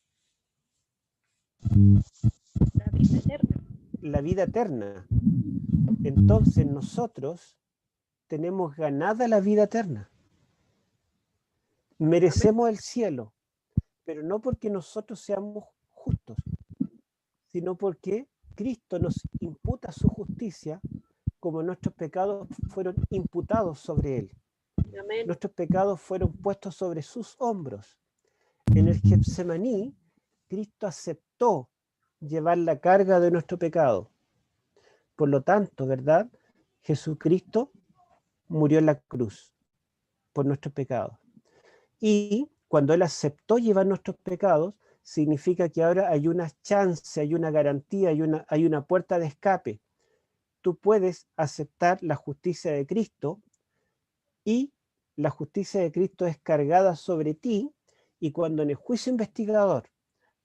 La vida eterna. La vida eterna. Entonces nosotros tenemos ganada la vida eterna. Merecemos el cielo, pero no porque nosotros seamos justos, sino porque Cristo nos imputa su justicia, como nuestros pecados fueron imputados sobre él. Amén. Nuestros pecados fueron puestos sobre sus hombros. En el Getsemaní, Cristo aceptó llevar la carga de nuestro pecado. Por lo tanto, ¿verdad? Jesucristo murió en la cruz por nuestros pecados. Y cuando Él aceptó llevar nuestros pecados, significa que ahora hay una chance, hay una garantía, hay una puerta de escape. Tú puedes aceptar la justicia de Cristo y la justicia de Cristo es cargada sobre ti, y cuando en el juicio investigador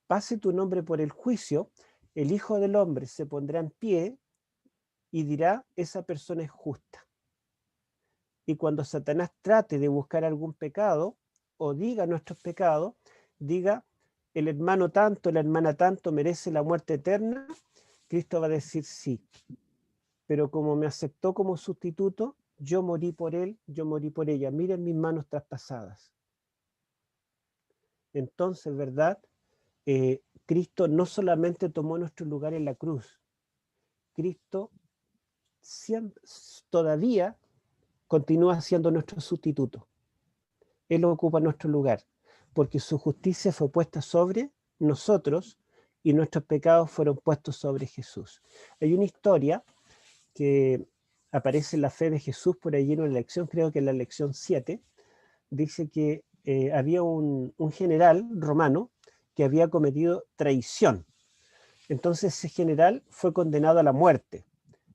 pase tu nombre por el juicio, el Hijo del Hombre se pondrá en pie y dirá, esa persona es justa. Y cuando Satanás trate de buscar algún pecado, o diga nuestros pecados, diga, el hermano tanto, la hermana tanto merece la muerte eterna, Cristo va a decir sí. Pero como me aceptó como sustituto, yo morí por él, yo morí por ella. Miren mis manos traspasadas. Entonces, ¿verdad? Cristo no solamente tomó nuestro lugar en la cruz, Cristo todavía continúa siendo nuestro sustituto. Él ocupa nuestro lugar, porque su justicia fue puesta sobre nosotros y nuestros pecados fueron puestos sobre Jesús. Hay una historia que aparece en la fe de Jesús por allí en una lección, creo que en la lección 7, dice que había un general romano que había cometido traición. Entonces ese general fue condenado a la muerte.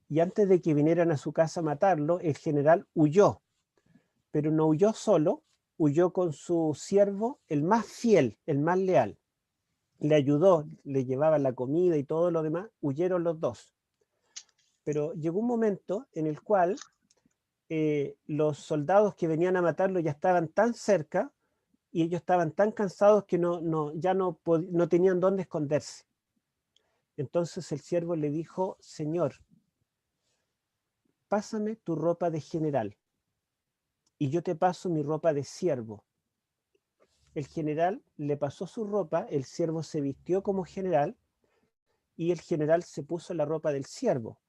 Y antes de que vinieran a su casa a matarlo, el general huyó. Pero no huyó solo, huyó con su siervo, el más fiel, el más leal. Le ayudó, le llevaba la comida y todo lo demás, huyeron los dos. Pero llegó un momento en el cual los soldados que venían a matarlo ya estaban tan cerca y ellos estaban tan cansados que ya no tenían dónde esconderse. Entonces el siervo le dijo, Señor, pásame tu ropa de general y yo te paso mi ropa de siervo. El general le pasó su ropa, el siervo se vistió como general y el general se puso la ropa del siervo.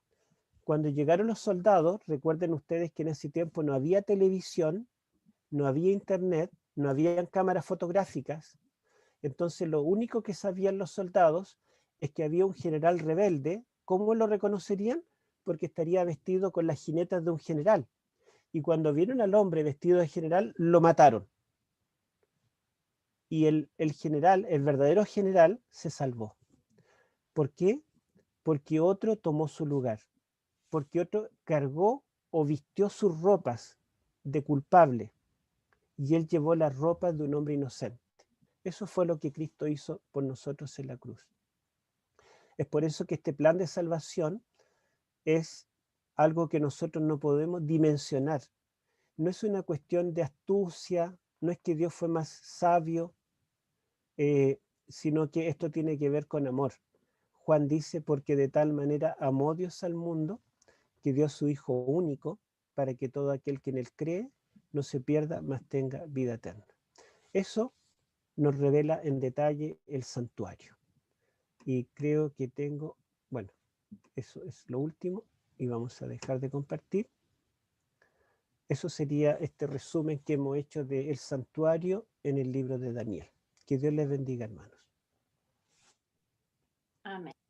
Cuando llegaron los soldados, recuerden ustedes que en ese tiempo no había televisión, no había internet, no había cámaras fotográficas. Entonces lo único que sabían los soldados es que había un general rebelde. ¿Cómo lo reconocerían? Porque estaría vestido con las jinetas de un general. Y cuando vieron al hombre vestido de general, lo mataron. Y el general, el verdadero general, se salvó. ¿Por qué? Porque otro tomó su lugar. Porque otro cargó o vistió sus ropas de culpable. Y él llevó las ropas de un hombre inocente. Eso fue lo que Cristo hizo por nosotros en la cruz. Es por eso que este plan de salvación es algo que nosotros no podemos dimensionar. No es una cuestión de astucia, no es que Dios fue más sabio, sino que esto tiene que ver con amor. Juan dice, porque de tal manera amó Dios al mundo, que dio a su Hijo único para que todo aquel que en él cree no se pierda, mas tenga vida eterna. Eso nos revela en detalle el santuario. Y creo que tengo, bueno, eso es lo último y vamos a dejar de compartir. Eso sería este resumen que hemos hecho del santuario en el libro de Daniel. Que Dios les bendiga, hermanos. Amén.